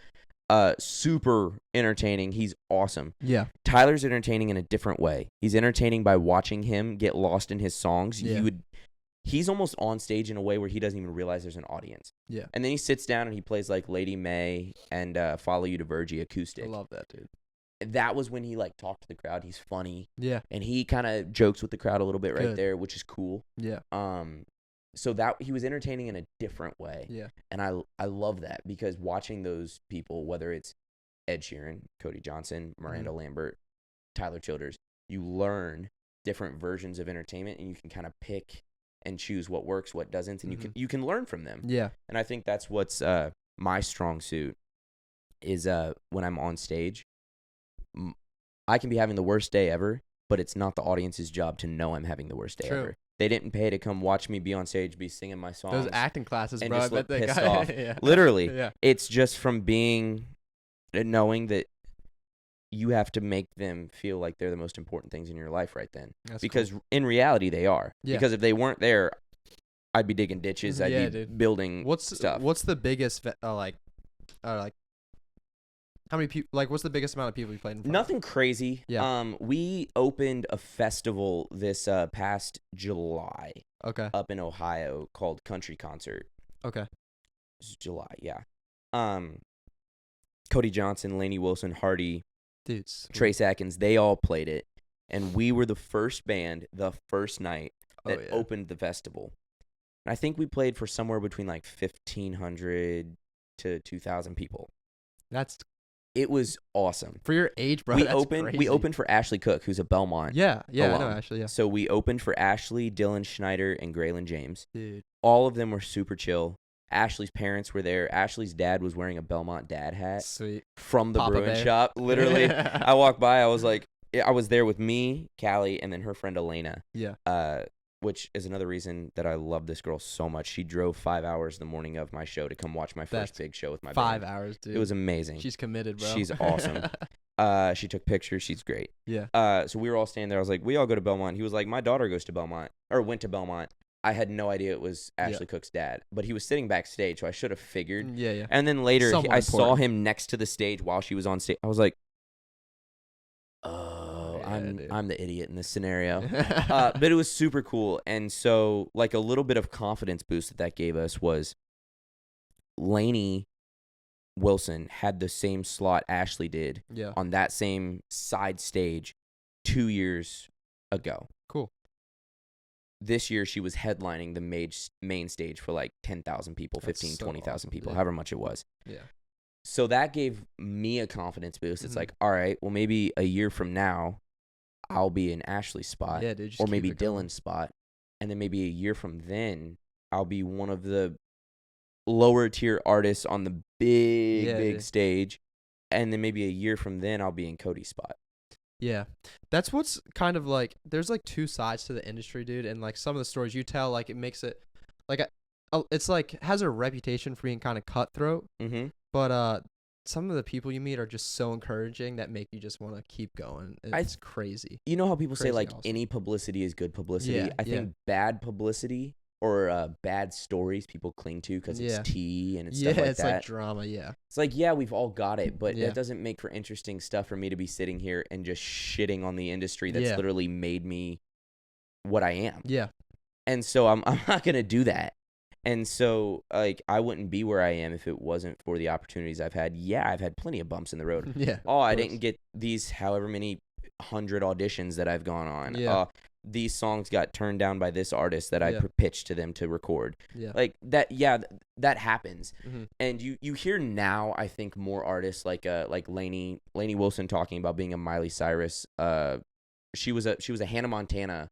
Super entertaining. He's awesome. Yeah. Tyler's entertaining in a different way. He's entertaining by watching him get lost in his songs. Yeah. He's almost on stage in a way where he doesn't even realize there's an audience. Yeah. And then he sits down and he plays like Lady May and Follow You to Virgie acoustic. I love that, dude. That was when he like talked to the crowd. He's funny. Yeah. And he kind of jokes with the crowd a little bit right there, which is cool. Yeah. So that he was entertaining in a different way. Yeah. And I love that because watching those people, whether it's Ed Sheeran, Cody Johnson, Miranda Lambert, Tyler Childers, you learn different versions of entertainment and you can kind of pick and choose what works, what doesn't, and you can learn from them. Yeah. And I think that's what's my strong suit is when I'm on stage. I can be having the worst day ever, but it's not the audience's job to know I'm having the worst day ever. They didn't pay to come watch me be on stage, be singing my songs. Those acting classes, and bro. just I look bet they pissed got off. yeah. Literally. Yeah. It's just from knowing that you have to make them feel like they're the most important things in your life right then. That's because cool. In reality, they are. Yeah. Because if they weren't there, I'd be digging ditches. I'd be building stuff. What's the biggest, like, how many people, like, what's the biggest amount of people you played in front Nothing crazy. Yeah. We opened a festival this past July. Okay. Up in Ohio called Country Concert. Okay. It's July, yeah. Cody Johnson, Lainey Wilson, Hardy, dudes, Trace Atkins, they all played it. And we were the first band the first night that opened the festival. And I think we played for somewhere between like 1,500 to 2,000 people. It was awesome. For your age, bro, we opened for Ashley Cook, who's a Belmont alum. I know Ashley, yeah. So we opened for Ashley, Dylan Schneider, and Graylin James. Dude. All of them were super chill. Ashley's parents were there. Ashley's dad was wearing a Belmont dad hat. Sweet. From the Bruin shop. Literally, I walked by, I was like, I was there with me, Callie, and then her friend Elena. Yeah. Which is another reason that I love this girl so much. She drove 5 hours the morning of my show to come watch my first big show with my band. 5 hours, dude. It was amazing. She's committed, bro. She's awesome. She took pictures. She's great. Yeah. So we were all standing there. I was like, we all go to Belmont. He was like, my daughter goes to Belmont, or went to Belmont. I had no idea it was Ashley Cook's dad, but he was sitting backstage, so I should have figured. Yeah. And then later, I saw him next to the stage while she was on stage. I was like, I'm the idiot in this scenario. But it was super cool. And so, like, a little bit of confidence boost that gave us was Lainey Wilson had the same slot Ashley did on that same side stage 2 years ago. Cool. This year, she was headlining the main stage for like 10,000 people, 20,000 people, however much it was. Yeah. So that gave me a confidence boost. It's like, all right, well, maybe a year from now, I'll be in Ashley's spot, or maybe Dylan's spot, and then maybe a year from then, I'll be one of the lower tier artists on the big stage, and then maybe a year from then, I'll be in Cody's spot. Yeah, that's what's kind of like. There's like two sides to the industry, dude, and like some of the stories you tell, like it makes it like it's like has a reputation for being kind of cutthroat, but some of the people you meet are just so encouraging that make you just want to keep going. It's crazy. You know how people say like any publicity is good publicity? I think bad publicity or bad stories people cling to because it's tea and it's stuff like that. Yeah, it's like drama, It's like, we've all got it, but that doesn't make for interesting stuff for me to be sitting here and just shitting on the industry that's literally made me what I am. Yeah. And so I'm not going to do that. And so, like, I wouldn't be where I am if it wasn't for the opportunities I've had. Yeah, I've had plenty of bumps in the road. Yeah. Oh, I didn't get these however many 100 auditions that I've gone on. Yeah. These songs got turned down by this artist that I pitched to them to record. Yeah. Like, that happens. And you hear now, I think, more artists like Lainey Wilson talking about being a Miley Cyrus. She was a Hannah Montana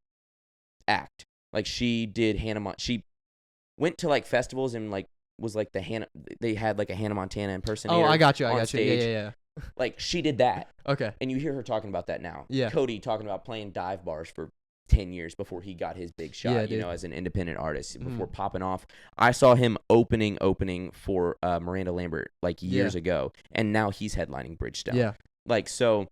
act. Like, she did she went to like festivals and like was like they had like a Hannah Montana impersonator. Oh, I got you. Stage. Yeah. Like, she did that. Okay. And you hear her talking about that now. Yeah. Cody talking about playing dive bars for 10 years before he got his big shot, as an independent artist before popping off. I saw him opening for Miranda Lambert like years ago, and now he's headlining Bridgestone. Yeah. Like, so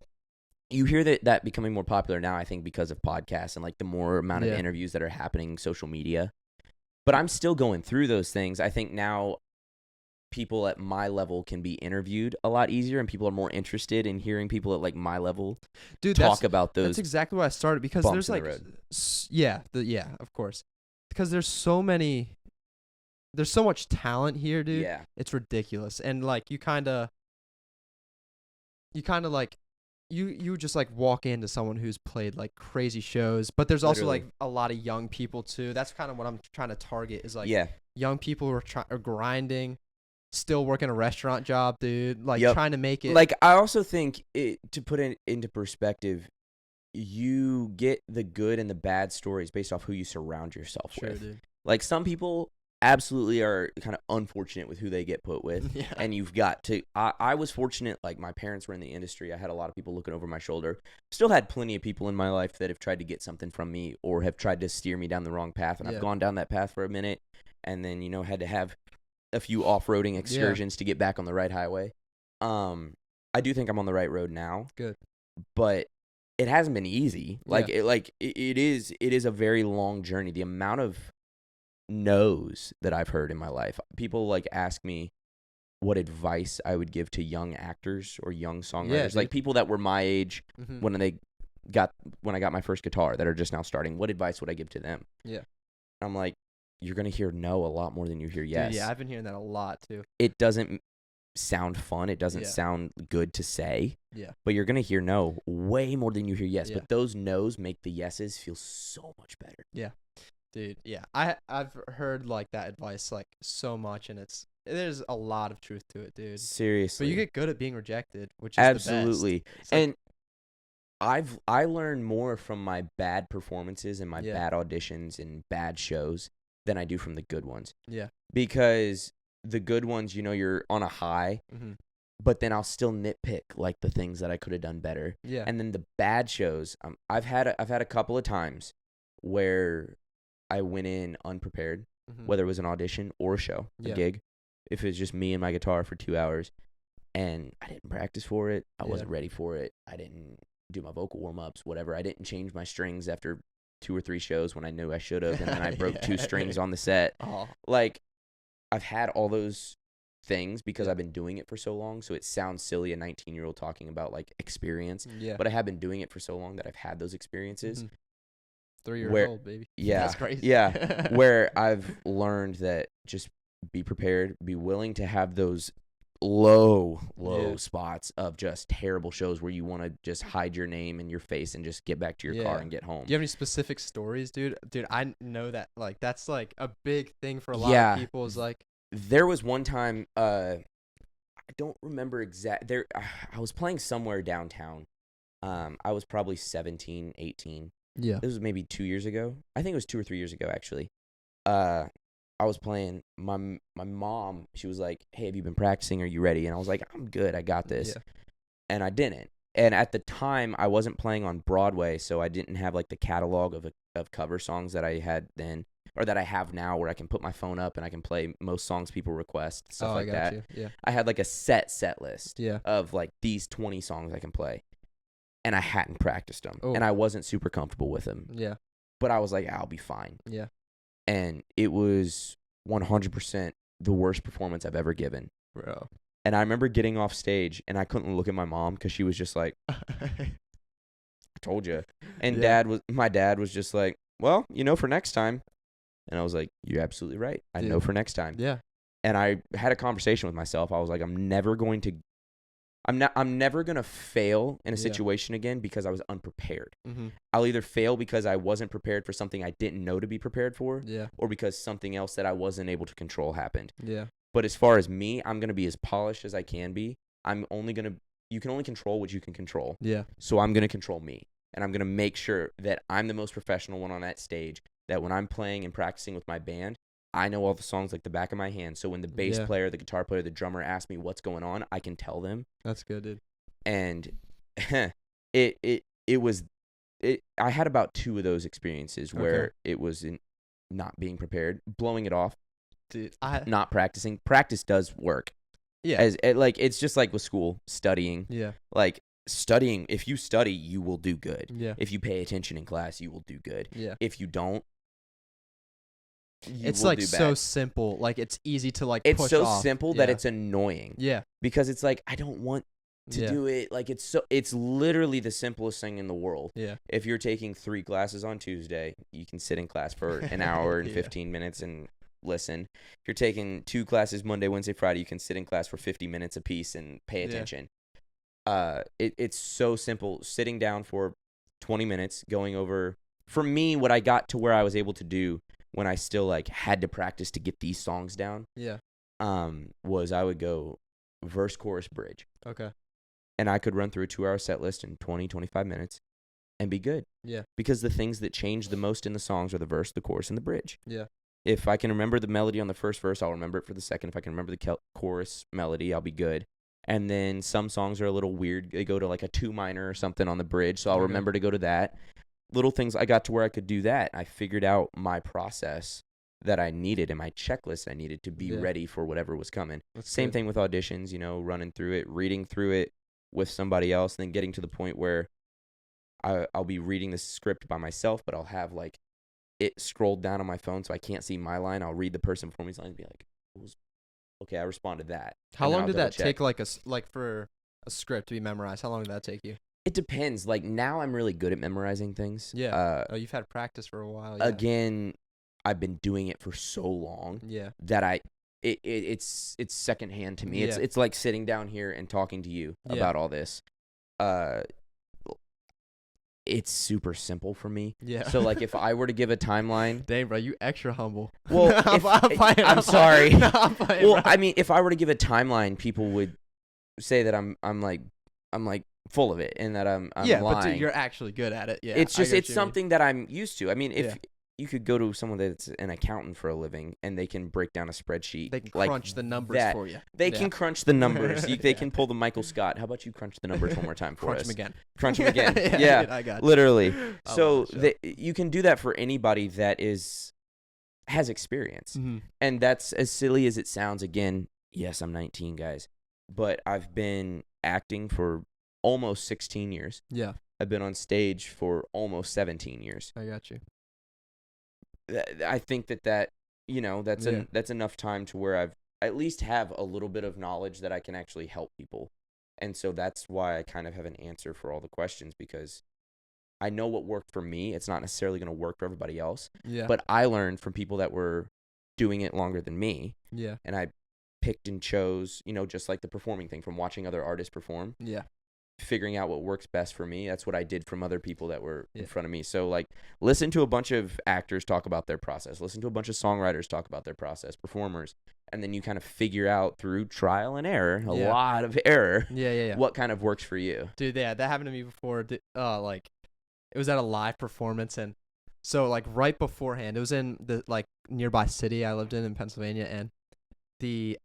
you hear that becoming more popular now, I think, because of podcasts and like the more amount of interviews that are happening social media. But I'm still going through those things. I think now people at my level can be interviewed a lot easier, and people are more interested in hearing people at like my level talk about those. That's exactly why I started, because there's like, of course, because there's so much talent here, dude. Yeah, it's ridiculous, and like you kind of like. You just like walk into someone who's played like crazy shows, but there's also like a lot of young people too. That's kind of what I'm trying to target is like young people who are grinding, still working a restaurant job, dude. Like trying to make it. Like, I also think to put it into perspective, you get the good and the bad stories based off who you surround yourself with. Dude. Like, some people absolutely are kind of unfortunate with who they get put with. Yeah. And you've got to, I was fortunate, like, my parents were in the industry. I had a lot of people looking over my shoulder. Still had plenty of people in my life that have tried to get something from me or have tried to steer me down the wrong path. And I've gone down that path for a minute and then, had to have a few off-roading excursions to get back on the right highway. I do think I'm on the right road now. Good. But it hasn't been easy. It is a very long journey. The amount of no's that I've heard in my life. People like ask me what advice I would give to young actors or young songwriters, like people that were my age when I got my first guitar that are just now starting. What advice would I give to them? Yeah. I'm like, you're going to hear no a lot more than you hear yes. Dude, yeah, I've been hearing that a lot too. It doesn't sound fun. It doesn't sound good to say. Yeah. But you're going to hear no way more than you hear yes. But those no's make the yeses feel so much better. Yeah. Dude, yeah. I've heard like that advice like so much, and there's a lot of truth to it, dude. Seriously. But you get good at being rejected, which is absolutely. The best. And I learned more from my bad performances and my bad auditions and bad shows than I do from the good ones. Yeah. Because the good ones, you're on a high, but then I'll still nitpick like the things that I could have done better. Yeah. And then the bad shows, I've had a couple of times where I went in unprepared, whether it was an audition or a show, a gig. If it was just me and my guitar for 2 hours, and I didn't practice for it, I wasn't ready for it. I didn't do my vocal warm-ups, whatever. I didn't change my strings after 2 or 3 shows when I knew I should have, and then I broke 2 strings on the set. Oh. Like, I've had all those things because I've been doing it for so long, so it sounds silly, a 19-year-old talking about, like, experience. Yeah. But I have been doing it for so long that I've had those experiences. 3 years old, baby. Yeah. That's crazy. Yeah. Where I've learned that just be prepared, be willing to have those low spots of just terrible shows where you want to just hide your name and your face and just get back to your car and get home. Do you have any specific stories, dude? Dude, I know that like that's like a big thing for a lot of people is like there was one time I don't remember there I was playing somewhere downtown. I was probably 17, 18. Yeah. This was maybe 2 years ago. I think it was 2 or 3 years ago actually. I was playing. My mom, she was like, "Hey, have you been practicing? Are you ready?" And I was like, "I'm good. I got this." Yeah. And I didn't. And at the time, I wasn't playing on Broadway, so I didn't have like the catalog of cover songs that I had then, or that I have now, where I can put my phone up and I can play most songs people request, stuff like that. You. Yeah. I had like a set list of like these 20 songs I can play, and I hadn't practiced them, and I wasn't super comfortable with them. Yeah. But I was like, I'll be fine. Yeah. And it was 100% the worst performance I've ever given. Bro. And I remember getting off stage, and I couldn't look at my mom because she was just like, I told you. And my dad was just like, well, for next time. And I was like, you're absolutely right. I know for next time. Yeah. And I had a conversation with myself. I was like, I'm never going to fail in a situation again because I was unprepared. I'll either fail because I wasn't prepared for something I didn't know to be prepared for, or because something else that I wasn't able to control happened. Yeah. But as far as me, I'm going to be as polished as I can be. You can only control what you can control. Yeah. So I'm going to control me, and I'm going to make sure that I'm the most professional one on that stage, that when I'm playing and practicing with my band, I know all the songs like the back of my hand. So when the bass player, the guitar player, the drummer ask me what's going on, I can tell them. That's good, dude. And I had about 2 of those experiences where it was not being prepared, blowing it off, dude. Not practicing. Practice does work. Yeah. It's just like with school, studying. Yeah. Like studying, if you study, you will do good. Yeah. If you pay attention in class, you will do good. Yeah. If you don't, it's like so simple. Like it's easy to like it's push so off. simple that it's annoying. Yeah. Because it's like, I don't want to do it. Like it's literally the simplest thing in the world. Yeah. If you're taking 3 classes on Tuesday, you can sit in class for an hour and 15 minutes and listen. If you're taking 2 classes Monday, Wednesday, Friday, you can sit in class for 50 minutes apiece and pay attention. It's so simple. Sitting down for 20 minutes, going over, for me, what I got to where I was able to do when I still like had to practice to get these songs down. Yeah. Was I would go verse, chorus, bridge. Okay. And I could run through a 2-hour set list in 20, 25 minutes. and be good. Yeah. Because the things that change the most in the songs are the verse, the chorus, and the bridge. Yeah. If I can remember the melody on the first verse, I'll remember it for the second. If I can remember the chorus melody, I'll be good. And then some songs are a little weird. They go to like a 2 minor or something on the bridge, so I'll remember to go to that. Little things, I got to where I could do that. I figured out my process that I needed and my checklist I needed to be ready for whatever was coming. Same thing with auditions, running through it, reading through it with somebody else, and then getting to the point where I'll be reading the script by myself, but I'll have like it scrolled down on my phone so I can't see my line. I'll read the person before me's line and be like, okay, I responded that. How long did that take, for a script to be memorized? How long did that take you? It depends. Like, now I'm really good at memorizing things. Yeah. You've had practice for a while. Yeah. Again, I've been doing it for so long that it's secondhand to me. It's like sitting down here and talking to you about all this. It's super simple for me. Yeah. So, like, if I were to give a timeline... Dang, bro, you extra humble. Well, I'm sorry. No, I'm playing, well, bro. I mean, if I were to give a timeline, people would say that I'm like full of it and that I'm lying. But dude, you're actually good at it. Yeah. It's just it's something that I'm used to. I mean, if you could go to someone that's an accountant for a living and they can break down a spreadsheet. They can crunch the numbers for you. They can crunch the numbers. They can pull the Michael Scott. How about you crunch the numbers one more time for us? Crunch them again. Crunch them again. Yeah, dude, I got you. Literally. So you can do that for anybody that has experience. Mm-hmm. And that's as silly as it sounds. Again, yes, I'm 19, guys. But I've been acting for almost 16 years. Yeah. I've been on stage for almost 17 years. I got you. I think that's enough time to where I've at least have a little bit of knowledge that I can actually help people. And so that's why I kind of have an answer for all the questions, because I know what worked for me. It's not necessarily going to work for everybody else. Yeah. But I learned from people that were doing it longer than me. Yeah. And I picked and chose, just like the performing thing, from watching other artists perform. Yeah. Figuring out what works best for me. That's what I did from other people that were in front of me. So, like, listen to a bunch of actors talk about their process. Listen to a bunch of songwriters talk about their process, performers. And then you kind of figure out through trial and error, a lot of error, what kind of works for you. Dude, that happened to me before. Like, it was at a live performance. And so, like, right beforehand, it was in the, like, nearby city I lived in Pennsylvania. And the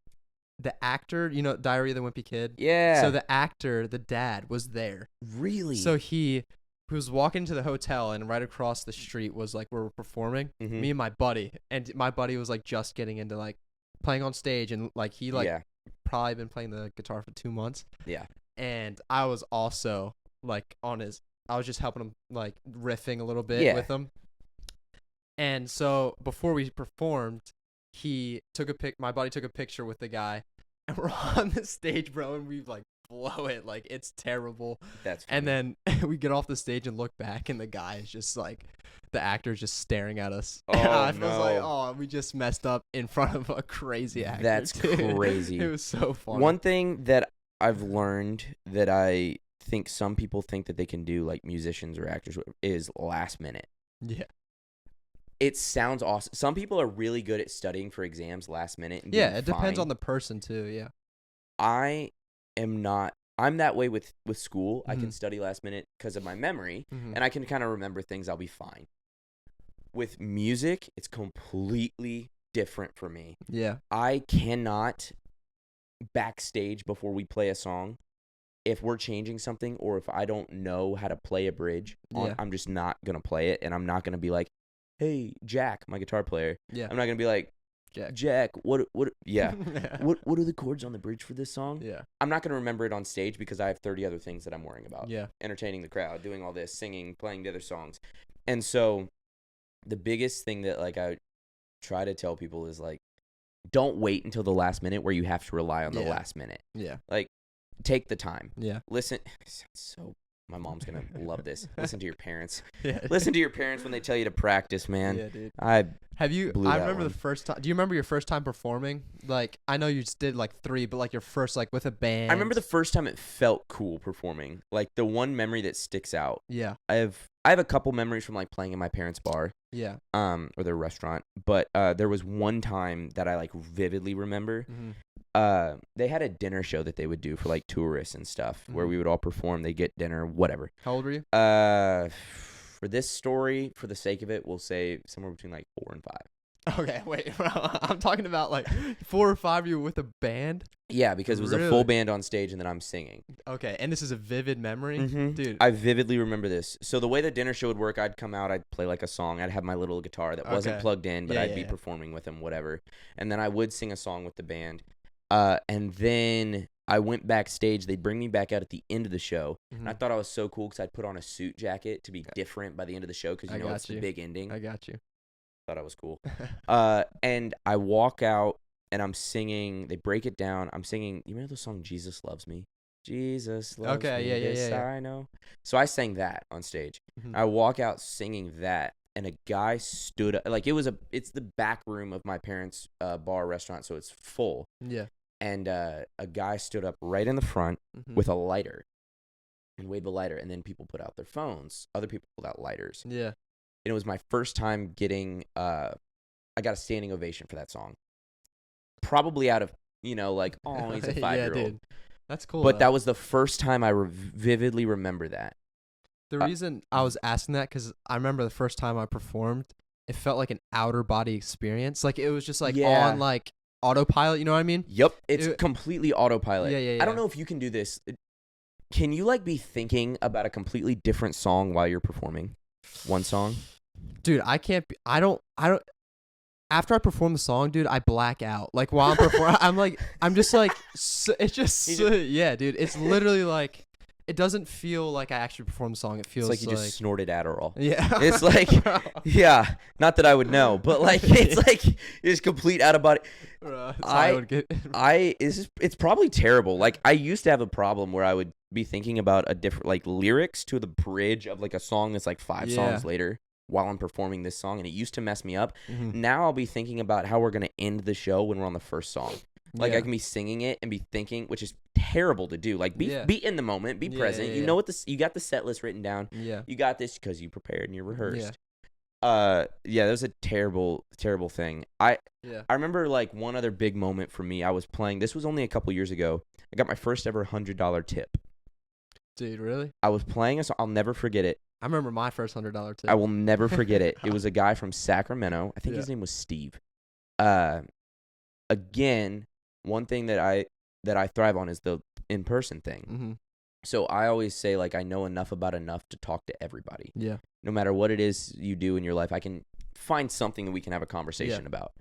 actor, Diary of the Wimpy Kid. Yeah. So the actor, the dad, was there. Really? So he was walking to the hotel, and right across the street was like where we're performing. Mm-hmm. Me and my buddy, was like just getting into like playing on stage, and like he probably been playing the guitar for 2 months. Yeah. And I was also like I was just helping him, like riffing a little bit with him. And so before we performed, my buddy took a picture with the guy, and we're on the stage, bro, and we like blow it. Like, it's terrible. That's funny. And then we get off the stage and look back, and the guy is just like, the actor's just staring at us. Oh, and I was like, we just messed up in front of a crazy actor. That's crazy. It was so funny. One thing that I've learned that I think some people think that they can do, like musicians or actors, is last minute. Yeah. It sounds awesome. Some people are really good at studying for exams last minute. And it depends on the person too. Yeah. I am not. I'm that way with school. Mm-hmm. I can study last minute because of my memory, and I can kind of remember things. I'll be fine. With music, it's completely different for me. Yeah. I cannot backstage before we play a song. If we're changing something, or if I don't know how to play a bridge, I'm just not gonna play it, and I'm not gonna be like, hey, Jack, my guitar player. Yeah. I'm not going to be like, Jack, what what are the chords on the bridge for this song? Yeah. I'm not going to remember it on stage because I have 30 other things that I'm worrying about. Yeah. Entertaining the crowd, doing all this, singing, playing the other songs. And so the biggest thing that, like, I try to tell people is, like, don't wait until the last minute where you have to rely on the last minute. Yeah. Like, take the time. Yeah. Listen. It sounds so... My mom's going to love this. Listen to your parents. Yeah. Listen to your parents when they tell you to practice, man. Yeah, dude. I remember the first time. Do you remember your first time performing? Like, I know you just did like 3, but like your first, like with a band. I remember the first time it felt cool performing. Like the one memory that sticks out. Yeah. I have I have a couple memories from like playing in my parents' bar. Yeah. Or their restaurant. But there was one time that I like vividly remember. They had a dinner show that they would do for like tourists and stuff, where we would all perform. They get dinner, whatever. How old were you? For this story, for the sake of it, we'll say somewhere between like 4 and 5. Okay, wait. I'm talking about like 4 or 5. You were with a band? Yeah, because it was a full band on stage, and then I'm singing. Okay, and this is a vivid memory, dude. I vividly remember this. So the way the dinner show would work, I'd come out, I'd play like a song, I'd have my little guitar that wasn't plugged in, but I'd be performing with them, whatever. And then I would sing a song with the band. And then I went backstage. They'd bring me back out at the end of the show, and I thought I was so cool because I'd put on a suit jacket to be different by the end of the show because it's the big ending. I got you. Thought I was cool. And I walk out and I'm singing. They break it down. I'm singing. You remember the song "Jesus Loves Me"? Jesus loves me. Yeah. I know. So I sang that on stage. I walk out singing that, and a guy stood up. Like it's the back room of my parents' bar restaurant, so it's full. Yeah. And a guy stood up right in the front with a lighter, and waved the lighter. And then people put out their phones. Other people pulled out lighters. Yeah. And it was my first time getting, I got a standing ovation for that song. Probably out of, like, oh, he's a 5-year-old. Dude. That's cool. But that was the first time I vividly remember that. The reason I was asking that, because I remember the first time I performed, it felt like an outer body experience. Like, it was just, like, on, like, autopilot, you know what I mean? Yep. It's completely autopilot. Yeah. I don't know if you can do this. Can you, like, be thinking about a completely different song while you're performing? One song? Dude, I can't be, I don't after I perform the song, dude, I black out. Like while I'm performing, I'm just like it's just yeah, dude, it's literally like it doesn't feel like I actually performed the song. It feels like you just snorted Adderall. Yeah. It's like yeah, not that I would know, but like it's like it's complete out of body. It's probably terrible. Like I used to have a problem where I would be thinking about a different like lyrics to the bridge of like a song that's like 5 songs later while I'm performing this song, and it used to mess me up. Now I'll be thinking about how we're gonna end the show when we're on the first song. Like I can be singing it and be thinking, which is terrible to do. Like be in the moment, be present. You know what you got the set list written down. Yeah, you got this because you prepared and you rehearsed. That was a terrible thing. I remember like one other big moment for me. I was playing. This was only a couple years ago. I got my first ever $100 tip. Dude, really? I was playing a song. I'll never forget it. I remember my first $100 tip. I will never forget it. It was a guy from Sacramento. I think his name was Steve. Again, one thing that I thrive on is the in-person thing. So I always say, like, I know enough about enough to talk to everybody. Yeah. No matter what it is you do in your life, I can find something that we can have a conversation about.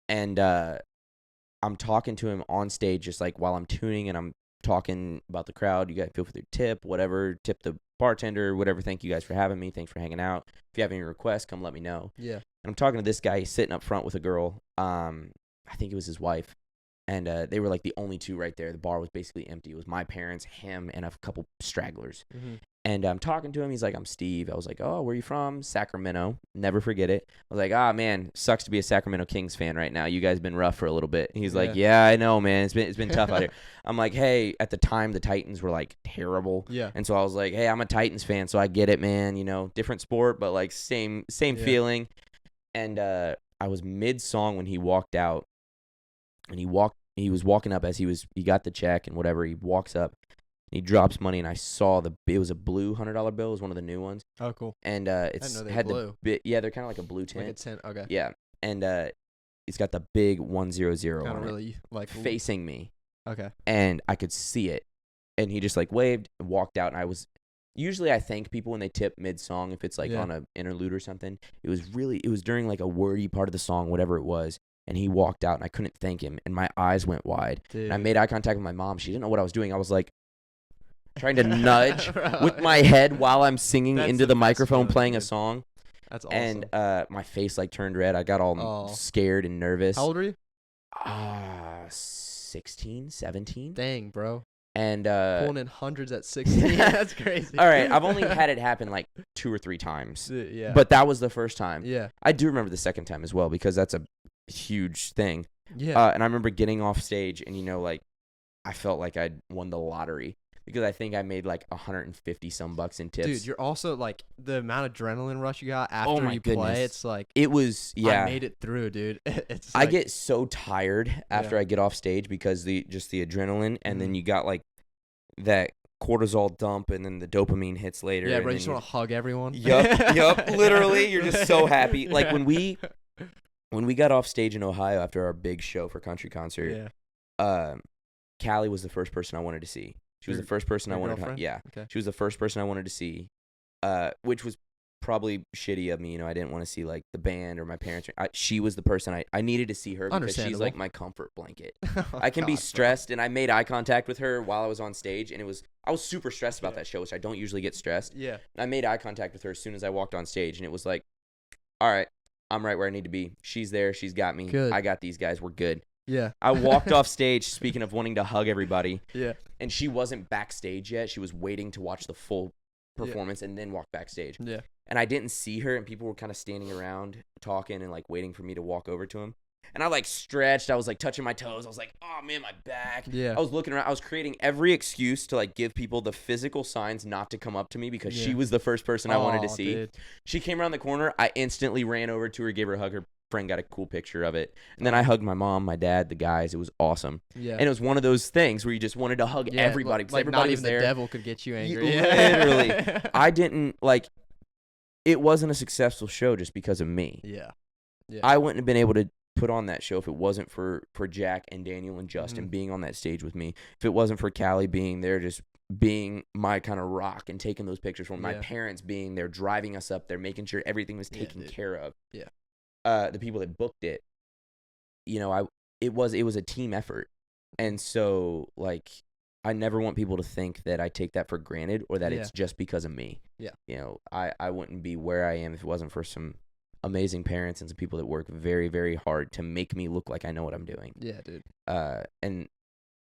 And I'm talking to him on stage, just like while I'm tuning, and I'm talking about the crowd. You guys feel free to tip, whatever. Tip the bartender, whatever. Thank you guys for having me. Thanks for hanging out. If you have any requests, come let me know. Yeah. And I'm talking to this guy. He's sitting up front with a girl. I think it was his wife. And they were like the only two right there. The bar was basically empty. It was my parents, him, and a couple stragglers. And I'm talking to him. He's like, I'm Steve. I was like, oh, where are you from? Sacramento. Never forget it. I was like, man, sucks to be a Sacramento Kings fan right now. You guys been rough for a little bit. And he's like, yeah, I know, man. It's been tough out here. I'm like, hey, at the time, the Titans were like terrible. Yeah. And so I was like, hey, I'm a Titans fan, so I get it, man. You know, different sport, but like same feeling. And I was mid-song when he walked out. And he was walking up as he got the check and whatever. He walks up, and he drops money, and I saw it was a blue $100 bill. It was one of the new ones. Oh, cool. And it's had blue. They're kind of like a blue tint. Like a tint, okay. Yeah, and it's got the big 100 on really, it, like facing me. Okay. And I could see it, and he just like waved and walked out, and usually I thank people when they tip mid-song if it's like on an interlude or something. It was during like a wordy part of the song, whatever it was. And he walked out, and I couldn't thank him, and my eyes went wide. Dude. And I made eye contact with my mom. She didn't know what I was doing. I was like trying to nudge with my head while I'm singing into the microphone, playing a song. That's awesome. And my face like turned red. I got all scared and nervous. How old were you? 16, 17. Dang, bro. And pulling in hundreds at 16. That's crazy. All right, I've only had it happen like 2 or 3 times. Yeah. But that was the first time. Yeah. I do remember the second time as well, because that's a huge thing. Yeah. And I remember getting off stage, and like I felt like I'd won the lottery. because I think I made like 150 some bucks in tips. Dude, you're also like the amount of adrenaline rush you got Oh after my you goodness. play. It's like It was, yeah. I made it through, dude. It's I like, get so tired after I get off stage because the adrenaline, and then you got like that cortisol dump, and then the dopamine hits later. Yeah, and bro, you then just want to hug everyone. Yup. Literally, you're just so happy. Like when we got off stage in Ohio after our big show for country concert, Callie was the first person I wanted to see. She was the first person I wanted to. Yeah, okay. She was the first person I wanted to see, which was probably shitty of me. You know, I didn't want to see like the band or my parents. She was the person I needed to see her because she's like my comfort blanket. I can be stressed, and I made eye contact with her while I was on stage, and I was super stressed about that show, which I don't usually get stressed. Yeah. And I made eye contact with her as soon as I walked on stage, and it was like, all right, I'm right where I need to be. She's there. She's got me. Good. I got these guys. We're good. Yeah. I walked off stage, speaking of wanting to hug everybody. Yeah. And she wasn't backstage yet. She was waiting to watch the full performance and then walk backstage. Yeah. And I didn't see her, and people were kind of standing around talking and like waiting for me to walk over to him. And I like stretched. I was like touching my toes. I was like, oh man, my back. Yeah. I was looking around. I was creating every excuse to like give people the physical signs not to come up to me because she was the first person I wanted to see. Dude. She came around the corner. I instantly ran over to her, gave her a hug. Her friend got a cool picture of it. And then I hugged my mom, my dad, the guys. It was awesome. Yeah. And it was one of those things where you just wanted to hug everybody because like everybody not was even there. the devil could get you angry. Literally. I didn't like. It wasn't a successful show just because of me. Yeah. I wouldn't have been able to put on that show if it wasn't for Jack and Daniel and Justin being on that stage with me. If it wasn't for Callie being there, just being my kind of rock and taking those pictures for my parents being there, driving us up there, making sure everything was taken care of. Yeah. The people that booked it, you know, it was a team effort. And so like I never want people to think that I take that for granted or that it's just because of me. Yeah. You know, I wouldn't be where I am if it wasn't for some amazing parents and some people that work very, very hard to make me look like I know what I'm doing. Yeah, dude. And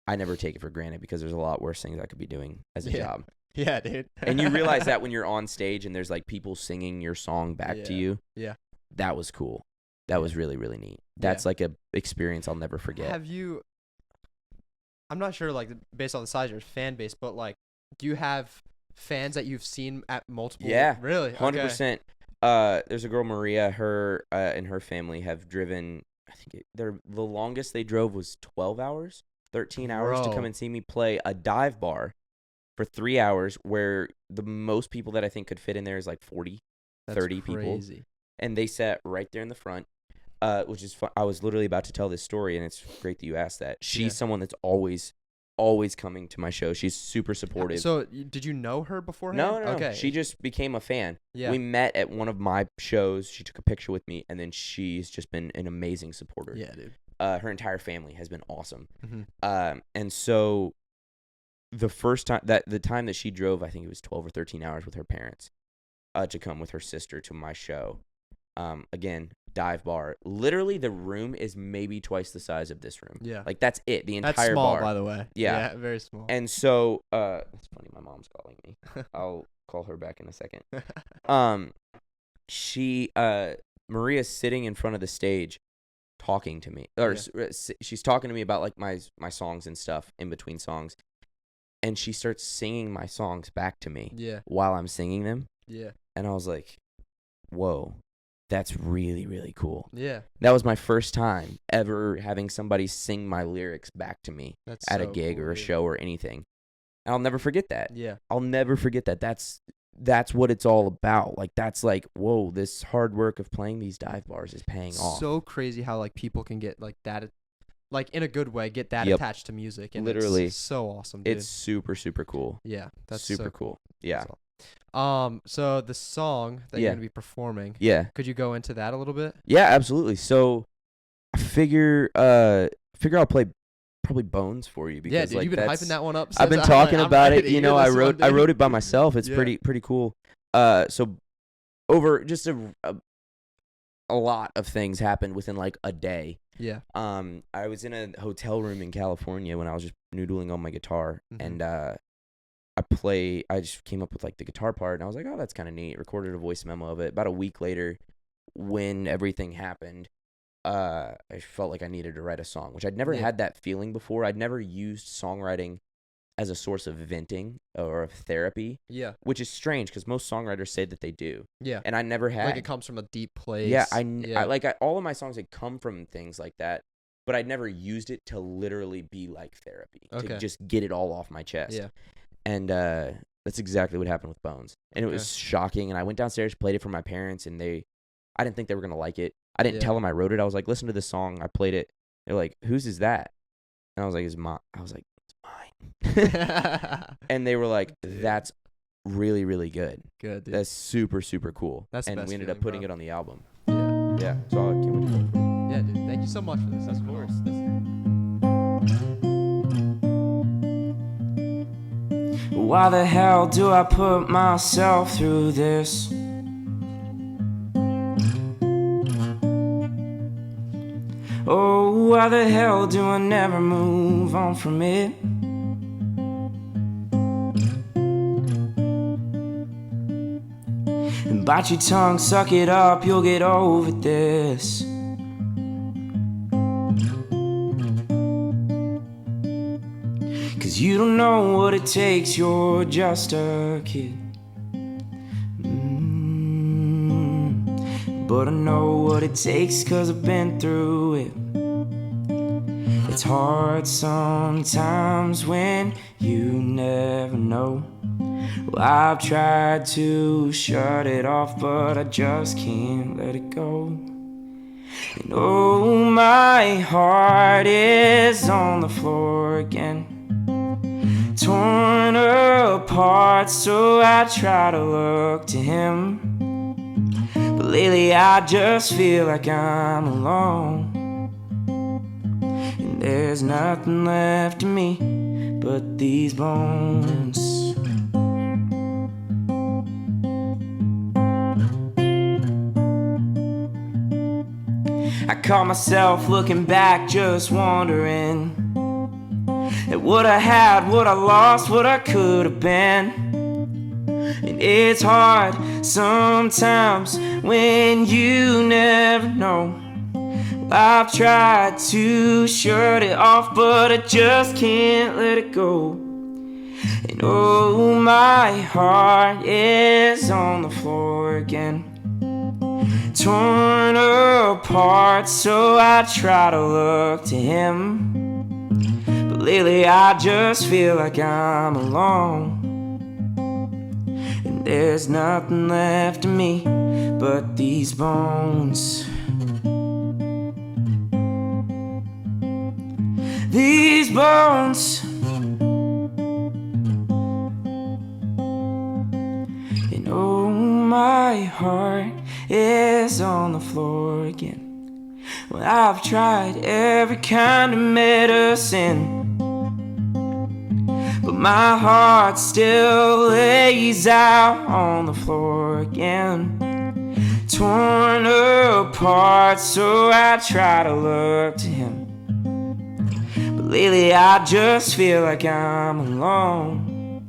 I never take it for granted because there's a lot worse things I could be doing as a job. Yeah, dude. And you realize that when you're on stage and there's like people singing your song back to you. Yeah. That was cool. That was really, really neat. That's like a experience I'll never forget. I'm not sure, like, based on the size of your fan base, but, like, do you have fans that you've seen at multiple? Yeah. Really? 100%. Okay. There's a girl, Maria, her and her family have driven, I think the longest they drove was 12 hours, 13 hours to come and see me play a dive bar for 3 hours where the most people that I think could fit in there is like 40, 30 people. And they sat right there in the front. Which is fun. I was literally about to tell this story, and it's great that you asked that. She's someone that's always coming to my show. She's super supportive. So, did you know her beforehand? No. Okay. She just became a fan. Yeah. We met at one of my shows. She took a picture with me, and then she's just been an amazing supporter. Yeah, dude. Her entire family has been awesome. Mm-hmm. And so the first time the time that she drove, I think it was 12 or 13 hours with her parents, to come with her sister to my show. Again, dive bar. Literally, the room is maybe twice the size of this room. Yeah. Like, that's it. The entire bar. That's small, bar. by the way. Yeah. Very small. And so, it's funny. My mom's calling me. I'll call her back in a second. Maria's sitting in front of the stage talking to me. Or she's talking to me about, like, my songs and stuff in between songs. And she starts singing my songs back to me. Yeah. While I'm singing them. Yeah. And I was like, whoa. That's really, really cool. Yeah. That was my first time ever having somebody sing my lyrics back to me at a gig or a show or anything. And I'll never forget that. Yeah. I'll never forget that. That's what it's all about. Like, that's like, whoa, this hard work of playing these dive bars is paying off. So crazy how, like, people can get, like, that, like, in a good way, get that attached to music. And literally. It's so awesome, dude. It's super, super cool. Yeah. That's super so cool. Yeah. So the song that you're going to be performing. Yeah. Could you go into that a little bit? Yeah, absolutely. So I figure I'll play probably Bones for you because dude, you've been hyping that one up. I've been talking about it. You know, I wrote it by myself. It's pretty cool. So over just a lot of things happened within like a day. Yeah. I was in a hotel room in California when I was just noodling on my guitar, and I just came up with like the guitar part, and I was like, oh, that's kind of neat. Recorded a voice memo of it. About a week later, when everything happened, I felt like I needed to write a song, which I'd never had that feeling before. I'd never used songwriting as a source of venting or of therapy. Yeah. Which is strange because most songwriters say that they do. Yeah. And I never had. Like it comes from a deep place. Yeah, all of my songs had come from things like that, but I'd never used it to literally be like therapy. To just get it all off my chest. Yeah. And that's exactly what happened with Bones. And it was shocking. And I went downstairs, played it for my parents, and I didn't think they were gonna like it. I didn't tell them I wrote it. I was like, listen to this song. I played it. They're like, whose is that? And I was like, it's mine. And they were like, that's really, really good. Good, dude. That's super, super cool. That's the and best we ended up feeling, putting it on the album. Yeah. Yeah. So I can't wait to play it for you. Yeah, dude. Thank you so much for this. Of course. Why the hell do I put myself through this? Oh, why the hell do I never move on from it? And bite your tongue, suck it up, you'll get over this. Cause you don't know what it takes, you're just a kid. But I know what it takes cause I've been through it. It's hard sometimes when you never know. Well, I've tried to shut it off, but I just can't let it go. And oh, my heart is on the floor again, torn apart, so I try to look to him. But lately I just feel like I'm alone, and there's nothing left of me but these bones. I caught myself looking back, just wondering at what I had, what I lost, what I could have been. And it's hard sometimes when you never know. I've tried to shut it off, but I just can't let it go. And oh, my heart is on the floor again, torn apart, so I try to look to him. But lately I just feel like I'm alone, and there's nothing left of me but these bones. These bones. And oh, my heart is on the floor again. Well, I've tried every kind of medicine, but my heart still lays out on the floor again, torn apart, so I try to look to him. But lately I just feel like I'm alone,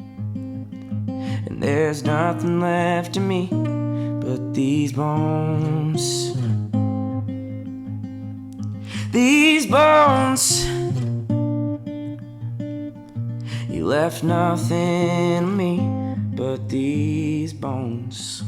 and there's nothing left of me but these bones. These bones. You left nothing of me but these bones.